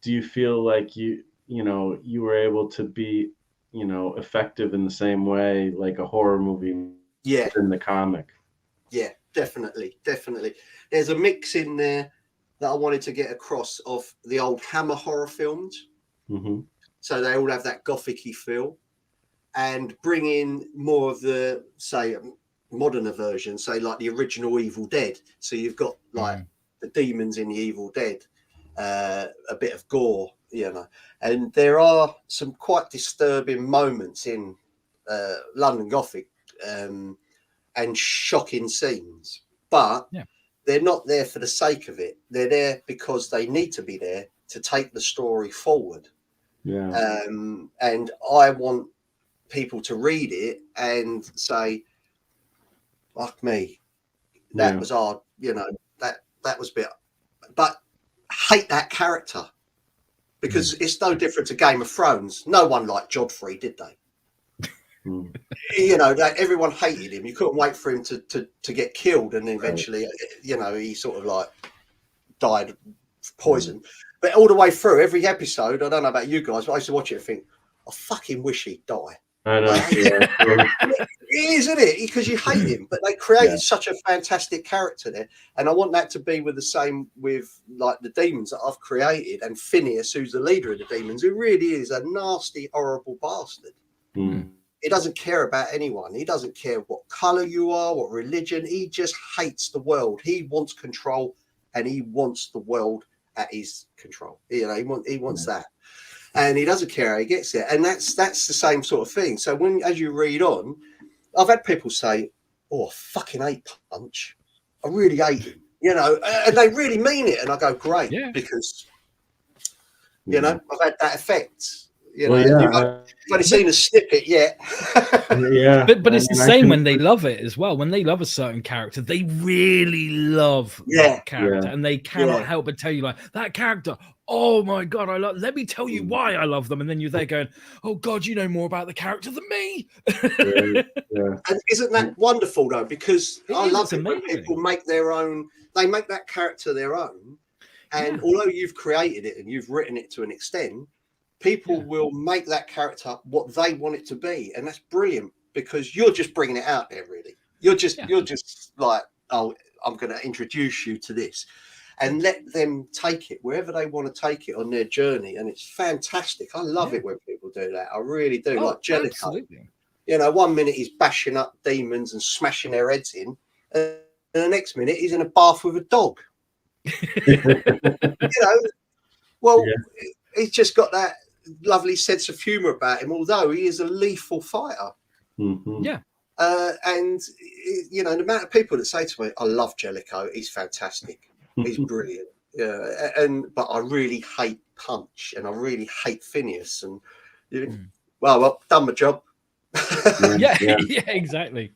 do you feel like you were able to be, effective in the same way like a horror movie in the comic? Yeah, definitely. There's a mix in there that I wanted to get across of the old Hammer horror films. Mm-hmm. So they all have that gothic-y feel, and bring in more of the, say, moderner version, say like the original Evil Dead. So you've got like the demons in the Evil Dead, a bit of gore, and there are some quite disturbing moments in London Gothic, and shocking scenes, but they're not there for the sake of it. They're there because they need to be there to take the story forward. And I want people to read it and say, fuck me, that was hard, that was a bit, but hate that character because it's no different to Game of Thrones. No one liked Godfrey, did they? Everyone hated him. You couldn't wait for him to get killed, and eventually, he sort of like died of poison. But all the way through, every episode, I don't know about you guys, but I used to watch it and think, I fucking wish he'd die. I know. It is, isn't it? Because you hate him, but they created such a fantastic character there, and I want that to be with the same with like the demons that I've created, and Phineas, who's the leader of the demons, who really is a nasty, horrible bastard. He doesn't care about anyone. He doesn't care what color you are, what religion. He just hates the world. He wants control, and he wants the world at his control. You know, he wants that, and he doesn't care how he gets it. And that's the same sort of thing. So as you read on, I've had people say, "Oh, I fucking hate Punch. I really hate him." You know, and they really mean it. And I go, "Great," because you know I've had that effect. You know, you've only seen a snippet yet. but it's the same when they love it as well. When they love a certain character, they really love that character, and they cannot help but tell you, like, that character, oh my god, let me tell you why I love them. And then you're there going, oh god, you know more about the character than me. And isn't that wonderful though? Because I love it when people make their own, they make that character their own, and although you've created it and you've written it to an extent, people will make that character what they want it to be, and that's brilliant because you're just bringing it out there. Really, you're just like, oh, I'm going to introduce you to this, and let them take it wherever they want to take it on their journey, and it's fantastic. I love it when people do that. I really do. Like Jellicoe, you know, 1 minute he's bashing up demons and smashing their heads in, and the next minute he's in a bath with a dog. You know, well, he's just got that lovely sense of humor about him, although he is a lethal fighter. And you know, the amount of people that say to me, I love Jellicoe, he's fantastic, he's brilliant, but I really hate Punch and I really hate Phineas, and well, I've done my job. Exactly.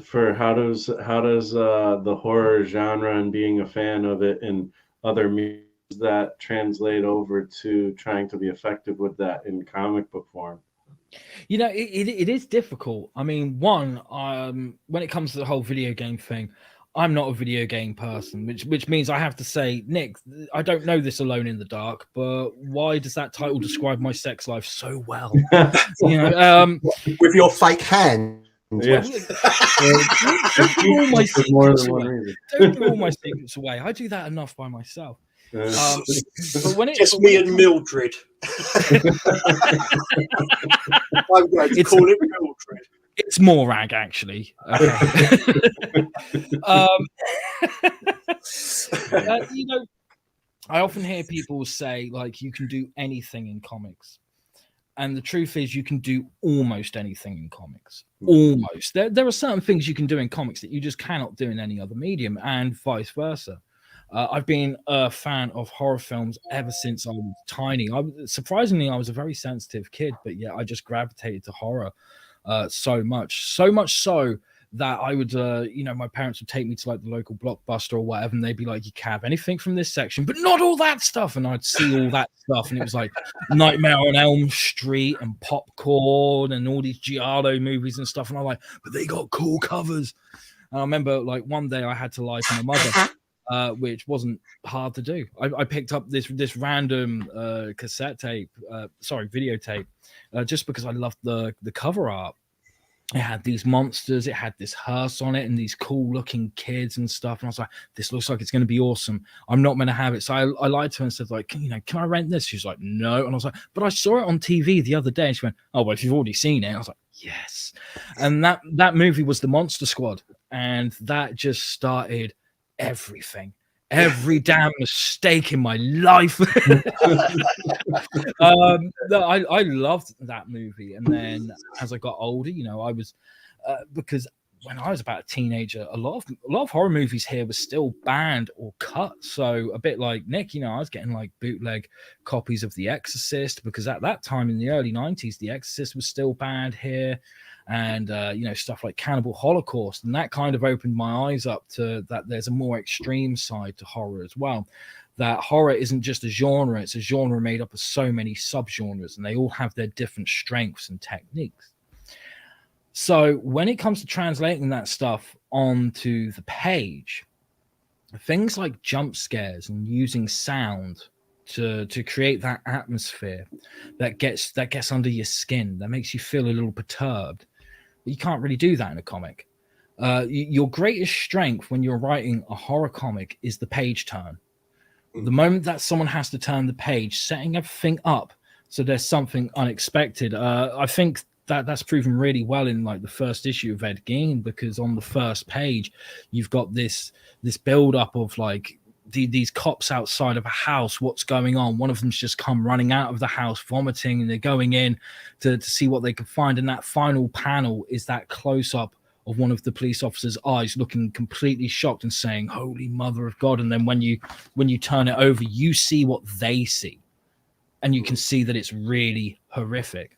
For how does the horror genre and being a fan of it in other media that translate over to trying to be effective with that in comic book form? You know, it is difficult. I mean, when it comes to the whole video game thing, I'm not a video game person, which means I have to say, Nick, I don't know this Alone in the Dark, but why does that title describe my sex life so well? You know, with your fake hand. Don't give all my secrets away. I do that enough by myself. But when me and Mildred. I'm going to call it Mildred. It's Morag, actually. Okay. You know, I often hear people say, like, you can do anything in comics. And the truth is, you can do almost anything in comics. Almost. There are certain things you can do in comics that you just cannot do in any other medium, and vice versa. I've been a fan of horror films ever since I was tiny. Surprisingly, I was a very sensitive kid, but yeah, I just gravitated to horror so much so that I would, you know, my parents would take me to like the local Blockbuster or whatever, and they'd be like, you can have anything from this section, but not all that stuff. And I'd see all that stuff, and it was like Nightmare on Elm Street and Popcorn and all these Giallo movies and stuff. And I'm like, but they got cool covers. And I remember like one day I had to lie to my mother, which wasn't hard to do. I picked up this random videotape, just because I loved the cover art. It had these monsters, it had this hearse on it, and these cool looking kids and stuff. And I was like, this looks like it's going to be awesome. I'm not going to have it. So I lied to her and said, like, can I rent this? She's like, no. And I was like, but I saw it on TV the other day. And she went, oh, well, if you've already seen it. I was like, yes. And that movie was The Monster Squad. And that just started everything. Every damn mistake in my life. I loved that movie. And then as I got older, you know, I was because when I was about a teenager, a lot of horror movies here were still banned or cut. So a bit like Nick, you know, I was getting like bootleg copies of The Exorcist, because at that time in the early 90s, The Exorcist was still banned here. And, you know, stuff like Cannibal Holocaust. And that kind of opened my eyes up to that there's a more extreme side to horror as well. That horror isn't just a genre. It's a genre made up of so many subgenres, and they all have their different strengths and techniques. So when it comes to translating that stuff onto the page, things like jump scares and using sound to create that atmosphere that gets under your skin, that makes you feel a little perturbed. You can't really do that in a comic. Your greatest strength when you're writing a horror comic is the page turn. The moment that someone has to turn the page, setting everything up So there's something unexpected. I think that's proven really well in like the first issue of Ed Gein, because on the first page you've got this build up of like these cops outside of a house. What's going on? One of them's just come running out of the house vomiting, and they're going in to see what they can find. And that final panel is that close up of one of the police officers' eyes looking completely shocked and saying, "Holy Mother of God." And then when you turn it over, you see what they see, and you can see that it's really horrific.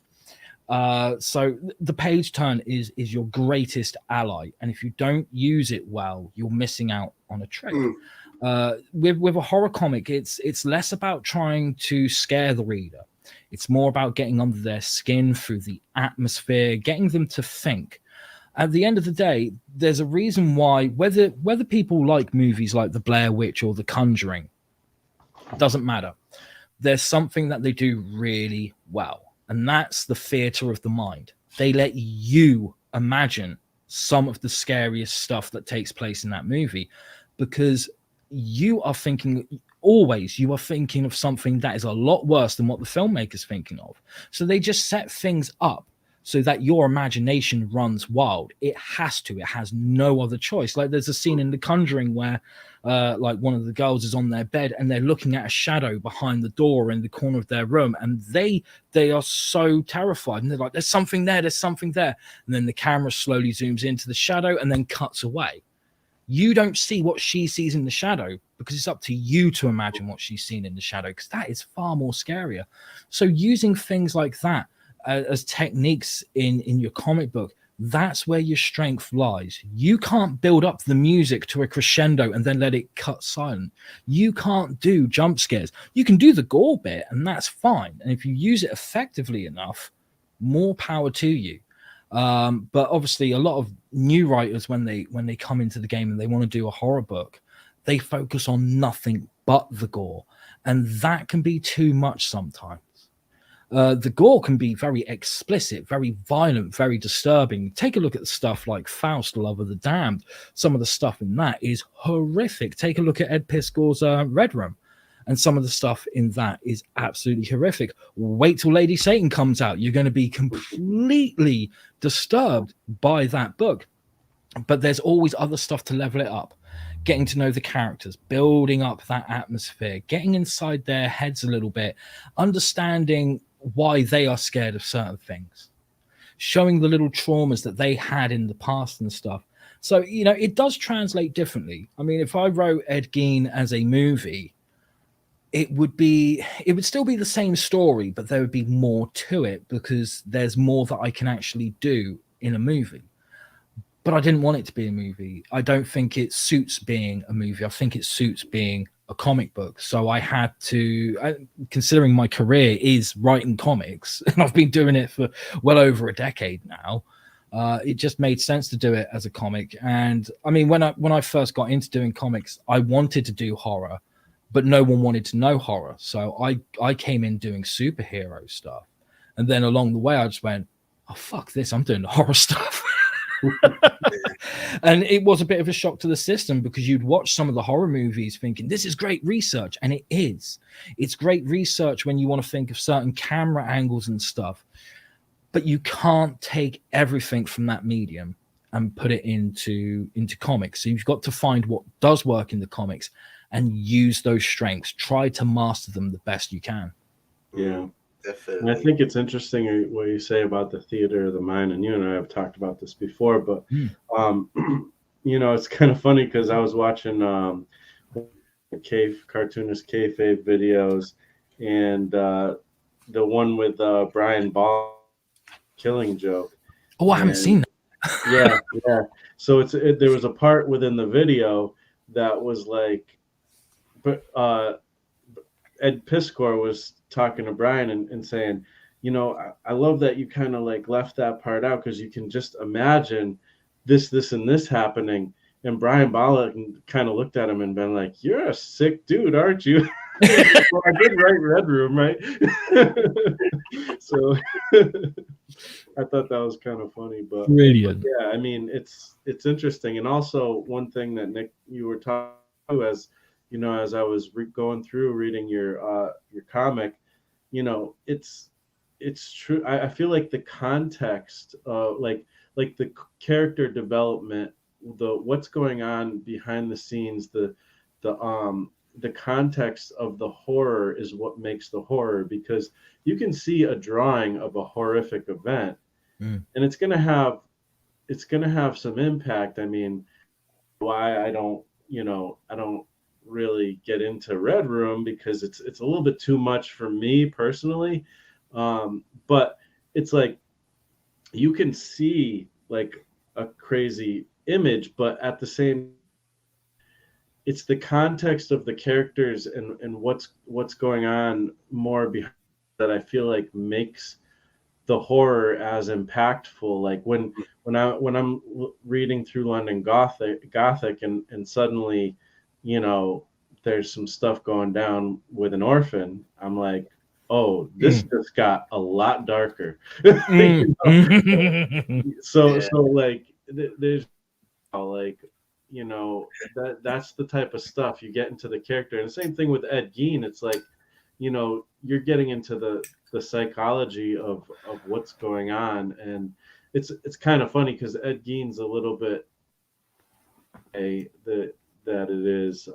So the page turn is your greatest ally, and if you don't use it well, you're missing out on a trick. With a horror comic, it's less about trying to scare the reader. It's more about getting under their skin through the atmosphere, getting them to think. At the end of the day, there's a reason why, whether people like movies like The Blair Witch or The Conjuring, doesn't matter. There's something that they do really well, and that's the theater of the mind. They let you imagine some of the scariest stuff that takes place in that movie, because you are thinking of something that is a lot worse than what the filmmaker's thinking of. So they just set things up so that your imagination runs wild. It has no other choice. Like there's a scene in The Conjuring where like one of the girls is on their bed and they're looking at a shadow behind the door in the corner of their room, and they are so terrified, and they're like, there's something there. And then the camera slowly zooms into the shadow and then cuts away. You don't see what she sees in the shadow because it's up to you to imagine what she's seen in the shadow, because that is far more scarier. So using things like that as techniques in your comic book, that's where your strength lies. You can't build up the music to a crescendo and then let it cut silent. You can't do jump scares. You can do the gore bit, and that's fine. And if you use it effectively enough, more power to you. But obviously a lot of new writers, when they come into the game and they want to do a horror book, they focus on nothing but the gore, and that can be too much sometimes. The gore can be very explicit, very violent, very disturbing. Take a look at the stuff like Faust, Love of the Damned. Some of the stuff in that is horrific. Take a look at Ed Piskor's Red Room, and some of the stuff in that is absolutely horrific. Wait till Lady Satan comes out. You're going to be completely disturbed by that book. But there's always other stuff to level it up. Getting to know the characters, building up that atmosphere, getting inside their heads a little bit, understanding why they are scared of certain things, showing the little traumas that they had in the past and stuff. So, you know, it does translate differently. I mean, if I wrote Ed Gein as a movie, it would still be the same story, but there would be more to it because there's more that I can actually do in a movie. But I didn't want it to be a movie. I don't think it suits being a movie. I think it suits being a comic book. So I had to, considering my career is writing comics, and I've been doing it for well over a decade now, it just made sense to do it as a comic. And I mean, when I first got into doing comics, I wanted to do horror, but no one wanted to know horror. So I came in doing superhero stuff. And then along the way, I just went, oh, fuck this, I'm doing the horror stuff. And it was a bit of a shock to the system, because you'd watch some of the horror movies thinking this is great research, and it is. It's great research when you want to think of certain camera angles and stuff, but you can't take everything from that medium and put it into comics. So you've got to find what does work in the comics and use those strengths. Try to master them the best you can. Yeah. Definitely. And I think it's interesting what you say about the theater of the mind, and you and I have talked about this before, but you know, it's kind of funny because I was watching cartoonist kayfabe videos, and the one with Brian Ball, Killing Joke. Oh, I haven't seen that. Yeah. So there was a part within the video that was like, but Ed Piskor was talking to Brian and saying, you know, I love that you kind of like left that part out, because you can just imagine this, and this happening. And Brian Bala kind of looked at him and been like, you're a sick dude, aren't you? Well, I did write Red Room, right? So I thought that was kind of funny. But yeah, I mean, it's interesting. And also one thing that Nick, you were talking as, you know, as I was going through reading your comic, it's true. I feel like the context, like the character development, the what's going on behind the scenes, the context of the horror is what makes the horror, because you can see a drawing of a horrific event, and it's gonna have some impact. I mean, why I don't really get into Red Room, because it's a little bit too much for me personally. But it's like you can see like a crazy image, but at the same, it's the context of the characters and what's going on more behind that I feel like makes the horror as impactful. Like when I'm reading through London Gothic and suddenly, there's some stuff going down with an orphan, I'm like, oh, this just got a lot darker. So like there's like, that's the type of stuff you get into the character. And the same thing with Ed Gein. It's like, you're getting into the psychology of what's going on. And it's kind of funny because Ed Gein's a little bit that it is,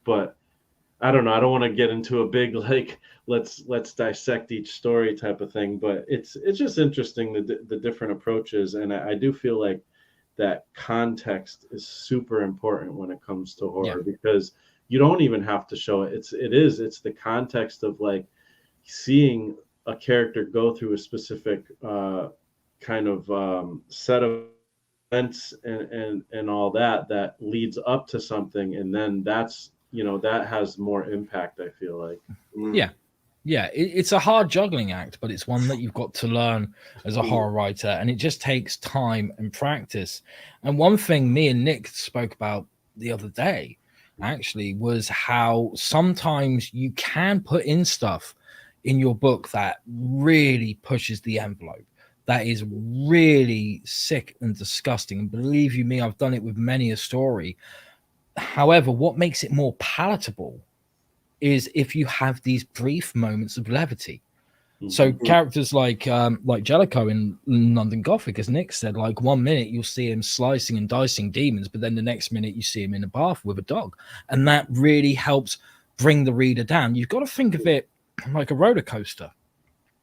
but I don't know. I don't want to get into a big like let's dissect each story type of thing, but it's just interesting the different approaches, and I do feel like that context is super important when it comes to horror, because you don't even have to show it. It's the context of like seeing a character go through a specific kind of set of events and all that leads up to something, and then that's that has more impact, I feel like. It's a hard juggling act, but it's one that you've got to learn as a horror writer, and it just takes time and practice. And one thing me and Nick spoke about the other day actually was how sometimes you can put in stuff in your book that really pushes the envelope, that is really sick and disgusting. And believe you me, I've done it with many a story. However, what makes it more palatable is if you have these brief moments of levity. So characters like Jellicoe in London Gothic, as Nick said, like 1 minute you'll see him slicing and dicing demons, but then the next minute you see him in a bath with a dog. And that really helps bring the reader down. You've got to think of it like a roller coaster.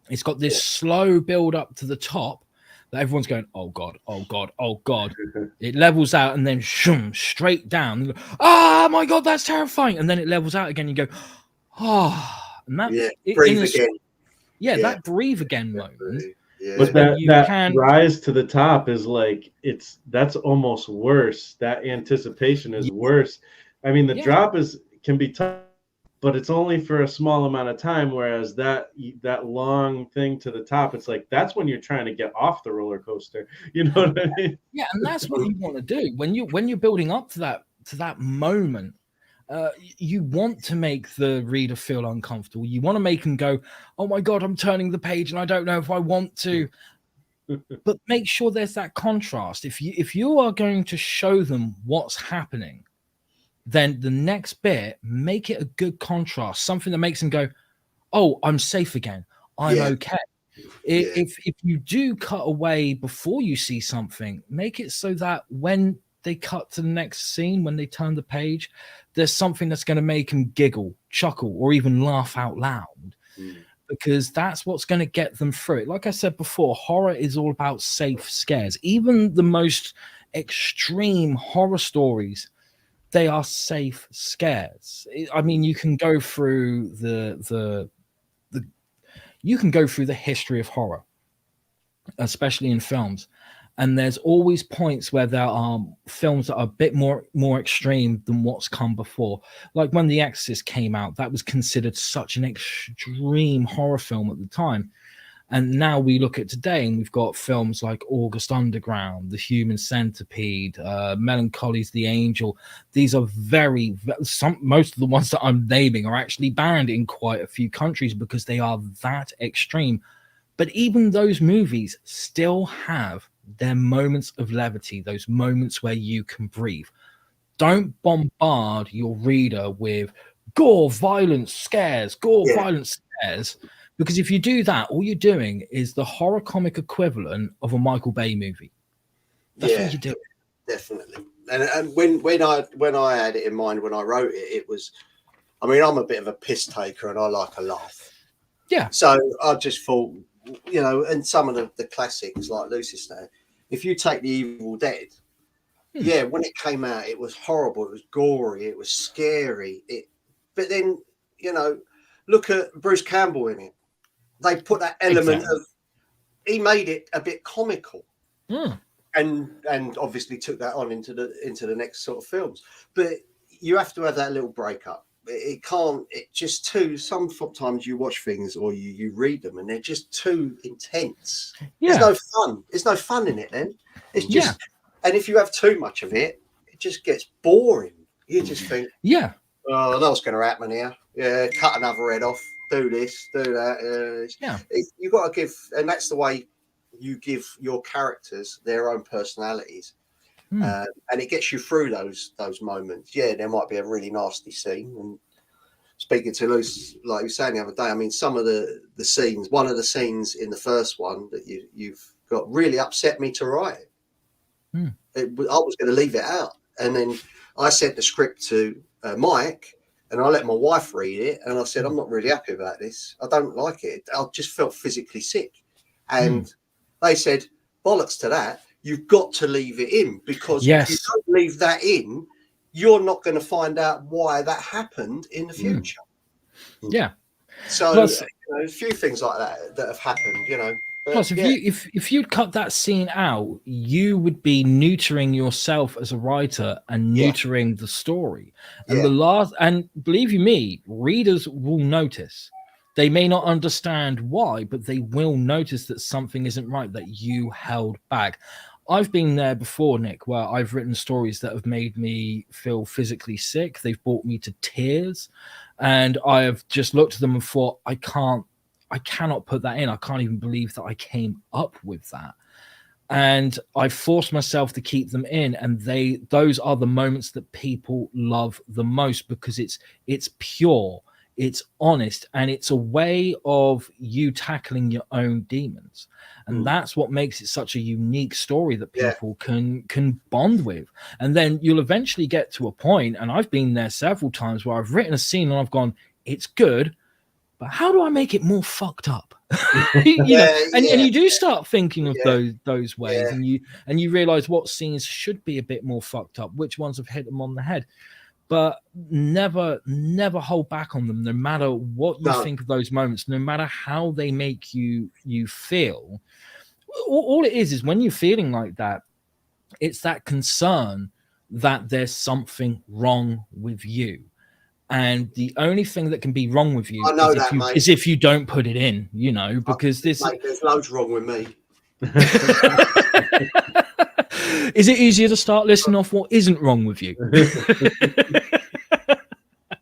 It's got this slow build up to the top that everyone's going, oh God, oh God, oh God. It levels out and then straight down. Oh my God, that's terrifying. And then it levels out again. You go, oh, and that breathe again. That breathe again moment. But that rise to the top is like, that's almost worse. That anticipation is worse. I mean, the drop can be tough, but it's only for a small amount of time. Whereas that long thing to the top, it's like, that's when you're trying to get off the roller coaster. You know what I mean? Yeah, and that's what you want to do when you're building up to that moment. You want to make the reader feel uncomfortable. You want to make them go, oh my God, I'm turning the page and I don't know if I want to. But make sure there's that contrast. If you are going to show them what's happening, then the next bit, make it a good contrast, something that makes them go, oh, I'm safe again. I'm okay. If you do cut away before you see something, make it so that when they cut to the next scene, when they turn the page, there's something that's going to make them giggle, chuckle, or even laugh out loud, because that's what's going to get them through it. Like I said before, horror is all about safe scares. Even the most extreme horror stories, they are safe scares. I mean, you can go through the history of horror, especially in films, and there's always points where there are films that are a bit more extreme than what's come before. Like when The Exorcist came out, that was considered such an extreme horror film at the time. And now we look at today and we've got films like August Underground, The Human Centipede, Melancholy's The Angel. These are most of the ones that I'm naming are actually banned in quite a few countries because they are that extreme. But even those movies still have their moments of levity, those moments where you can breathe. Don't bombard your reader with gore, violence, scares, theirs, because if you do that, all you're doing is the horror comic equivalent of a Michael Bay movie. That's what you do. Definitely. And when I had it in mind when I wrote it, it was, I mean, I'm a bit of a piss taker and I like a laugh. Yeah. So I just thought, you know, and some of the classics like Lucifer Storm, if you take The Evil Dead, yeah, when it came out, it was horrible. It was gory. It was scary. But then, you know, look at Bruce Campbell in it. They put that element of, he made it a bit comical, and obviously took that on into the next sort of films. But you have to have that little breakup. It can't. It just too. Sometimes you watch things or you read them, and they're just too intense. Yeah. There's no fun. There's no fun in it. Then it's just. And if you have too much of it, it just gets boring. You just think, oh, that's going to happen here. Yeah, cut another head off. Do this, do that. You got to give, and that's the way you give your characters their own personalities, and it gets you through those moments. Yeah, there might be a really nasty scene. And speaking to Luce, like you were saying the other day, I mean, some of the scenes. One of the scenes in the first one that you've got really upset me to write. I was going to leave it out, and then I sent the script to Mike, and I let my wife read it, and I said, I'm not really happy about this. I don't like it. I just felt physically sick. And they said, bollocks to that. You've got to leave it in, because if you don't leave that in, you're not going to find out why that happened in the future. Yeah. So Plus, you know, a few things like that have happened, you know. Plus, if you'd cut that scene out, you would be neutering yourself as a writer and neutering the story. And and believe you me, readers will notice. They may not understand why, but they will notice that something isn't right, that you held back. I've been there before, Nick, where I've written stories that have made me feel physically sick. They've brought me to tears, and I have just looked at them and thought, I cannot put that in. I can't even believe that I came up with that. And I forced myself to keep them in. And those are the moments that people love the most, because it's pure, it's honest, and it's a way of you tackling your own demons. And that's what makes it such a unique story that people can bond with. And then you'll eventually get to a point, and I've been there several times, where I've written a scene and I've gone, it's good, but how do I make it more fucked up? And you do start thinking of those ways, and you realize what scenes should be a bit more fucked up, which ones have hit them on the head. But never hold back on them, no matter what you think of those moments, no matter how they make you feel. All it is when you're feeling like that, it's that concern that there's something wrong with you. And the only thing that can be wrong with you is if you don't put it in, you know, because there's loads wrong with me. Is it easier to start listing off what isn't wrong with you?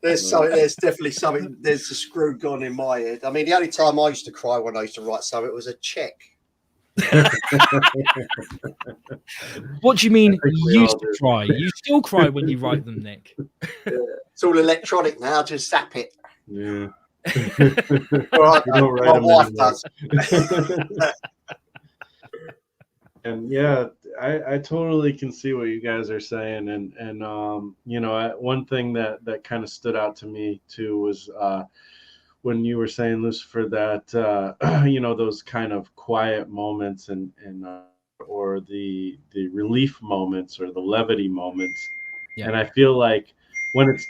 There's definitely something. There's a screw gone in my head. I mean, the only time I used to cry when I used to write something, it was a check. What do you mean used to cry? You still cry when you write them, Nick? It's all electronic now. Just zap it. Yeah. My wife does. And I totally can see what you guys are saying, and you know, one thing that kind of stood out to me too was when you were saying, Lucifer, that you know, those kind of quiet moments and or the relief moments or the levity moments, and I feel like when it's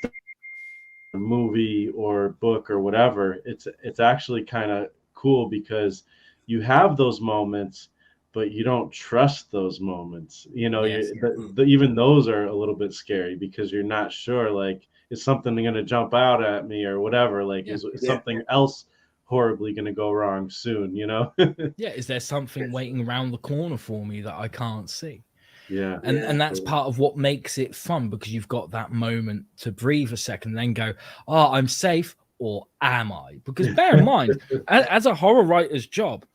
a movie or book or whatever, it's actually kind of cool, because you have those moments, but you don't trust those moments. You know, even those are a little bit scary, because you're not sure, like, is something going to jump out at me or whatever? Like, is something else horribly going to go wrong soon, you know? Is there something waiting around the corner for me that I can't see? And that's part of what makes it fun, because you've got that moment to breathe a second, then go, oh, I'm safe, or am I? Because bear in mind, as a horror writer's job,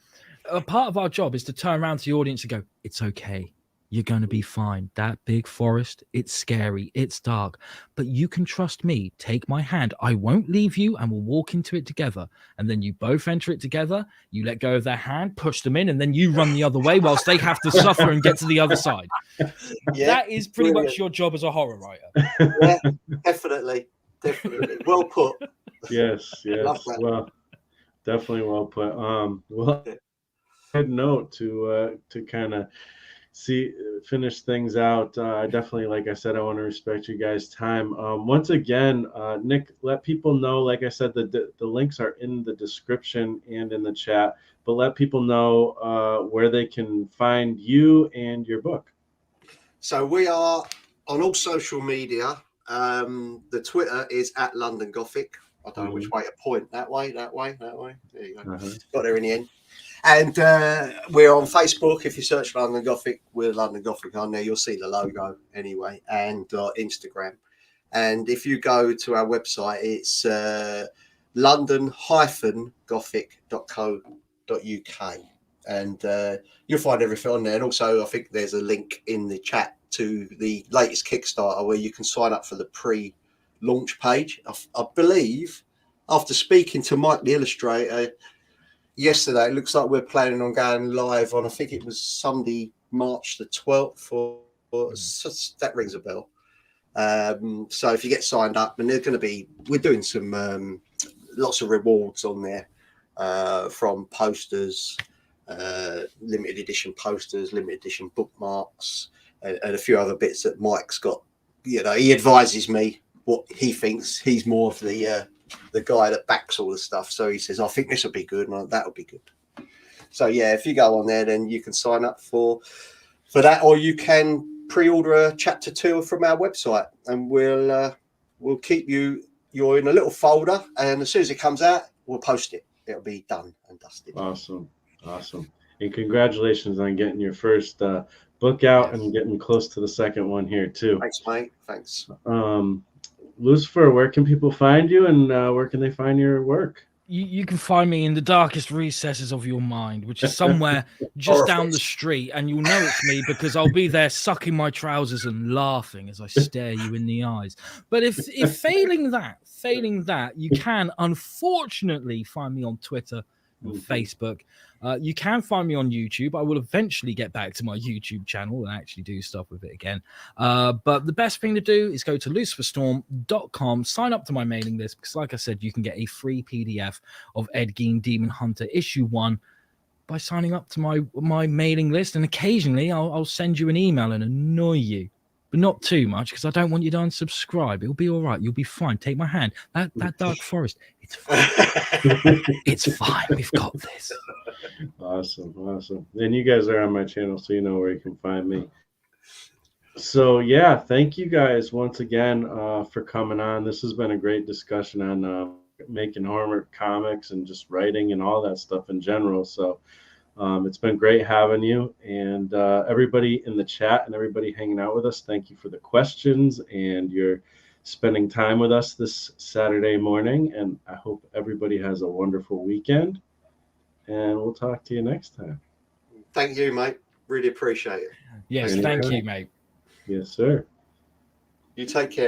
a part of our job is to turn around to the audience and go, it's okay. you're going to be fine. That big forest, it's scary, it's dark, but you can trust me. Take my hand. I won't leave you, and we'll walk into it together. And then you both enter it together. You let go of their hand, push them in, and then you run the other way whilst they have to suffer and get to the other side. Yeah, that is pretty brilliant. much your job as a horror writer. Yeah, definitely. Well put. Yes. Well, definitely well put. Well, good note to kind of finish things out. Definitely, like I said, I want to respect you guys' time. Once again, Nick, let people know, like I said, the links are in the description and in the chat, but let people know where they can find you and your book. So we are on all social media. The Twitter is at London Gothic. I don't know which way to point. That way. There you go. Got there in the end. And we're on Facebook. If you search London Gothic, we're London Gothic on there. You'll see the logo anyway, and Instagram. And if you go to our website, it's london-gothic.co.uk. And you'll find everything on there. And also, I think there's a link in the chat to the latest Kickstarter where you can sign up for the pre-launch page. I believe, after speaking to Mike, the illustrator, yesterday, it looks like we're planning on going live on, I think it was Sunday, March the 12th, or that rings a bell. So if you get signed up, and we're doing some lots of rewards on there from posters, limited edition posters, limited edition bookmarks, and a few other bits that Mike's got. He advises me what he thinks. He's more of the guy that backs all the stuff. So he says, I think this will be good, and that'll be good. So yeah, if you go on there, then you can sign up for that, or you can pre-order a chapter 2 from our website, and we'll keep you're in a little folder, and as soon as it comes out, we'll post it. It'll be done and dusted. Awesome. And congratulations on getting your first book out and getting close to the second one here too. Thanks, mate. Thanks. Lucifer, where can people find you, and where can they find your work? You can find me in the darkest recesses of your mind, which is somewhere just down the street, and you'll know it's me because I'll be there sucking my trousers and laughing as I stare you in the eyes. But if failing that, you can unfortunately find me on Twitter and Facebook. You can find me on YouTube. I will eventually get back to my YouTube channel and actually do stuff with it again. But the best thing to do is go to luciferstorm.com, sign up to my mailing list, because like I said, you can get a free PDF of Ed Gein Demon Hunter issue 1 by signing up to my mailing list. And occasionally I'll send you an email and annoy you, but not too much, because I don't want you to unsubscribe. It'll be all right. You'll be fine. Take my hand. That dark forest, it's fine. It's fine. We've got this. Awesome. And you guys are on my channel, so you know where you can find me. So yeah, thank you guys once again for coming on. This has been a great discussion on making horror comics and just writing and all that stuff in general. So it's been great having you, and everybody in the chat and everybody hanging out with us. Thank you for the questions, and you're spending time with us this Saturday morning. And I hope everybody has a wonderful weekend, and we'll talk to you next time. Thank you, mate. Really appreciate it. Yes, thank you, mate. Yes, sir. You take care.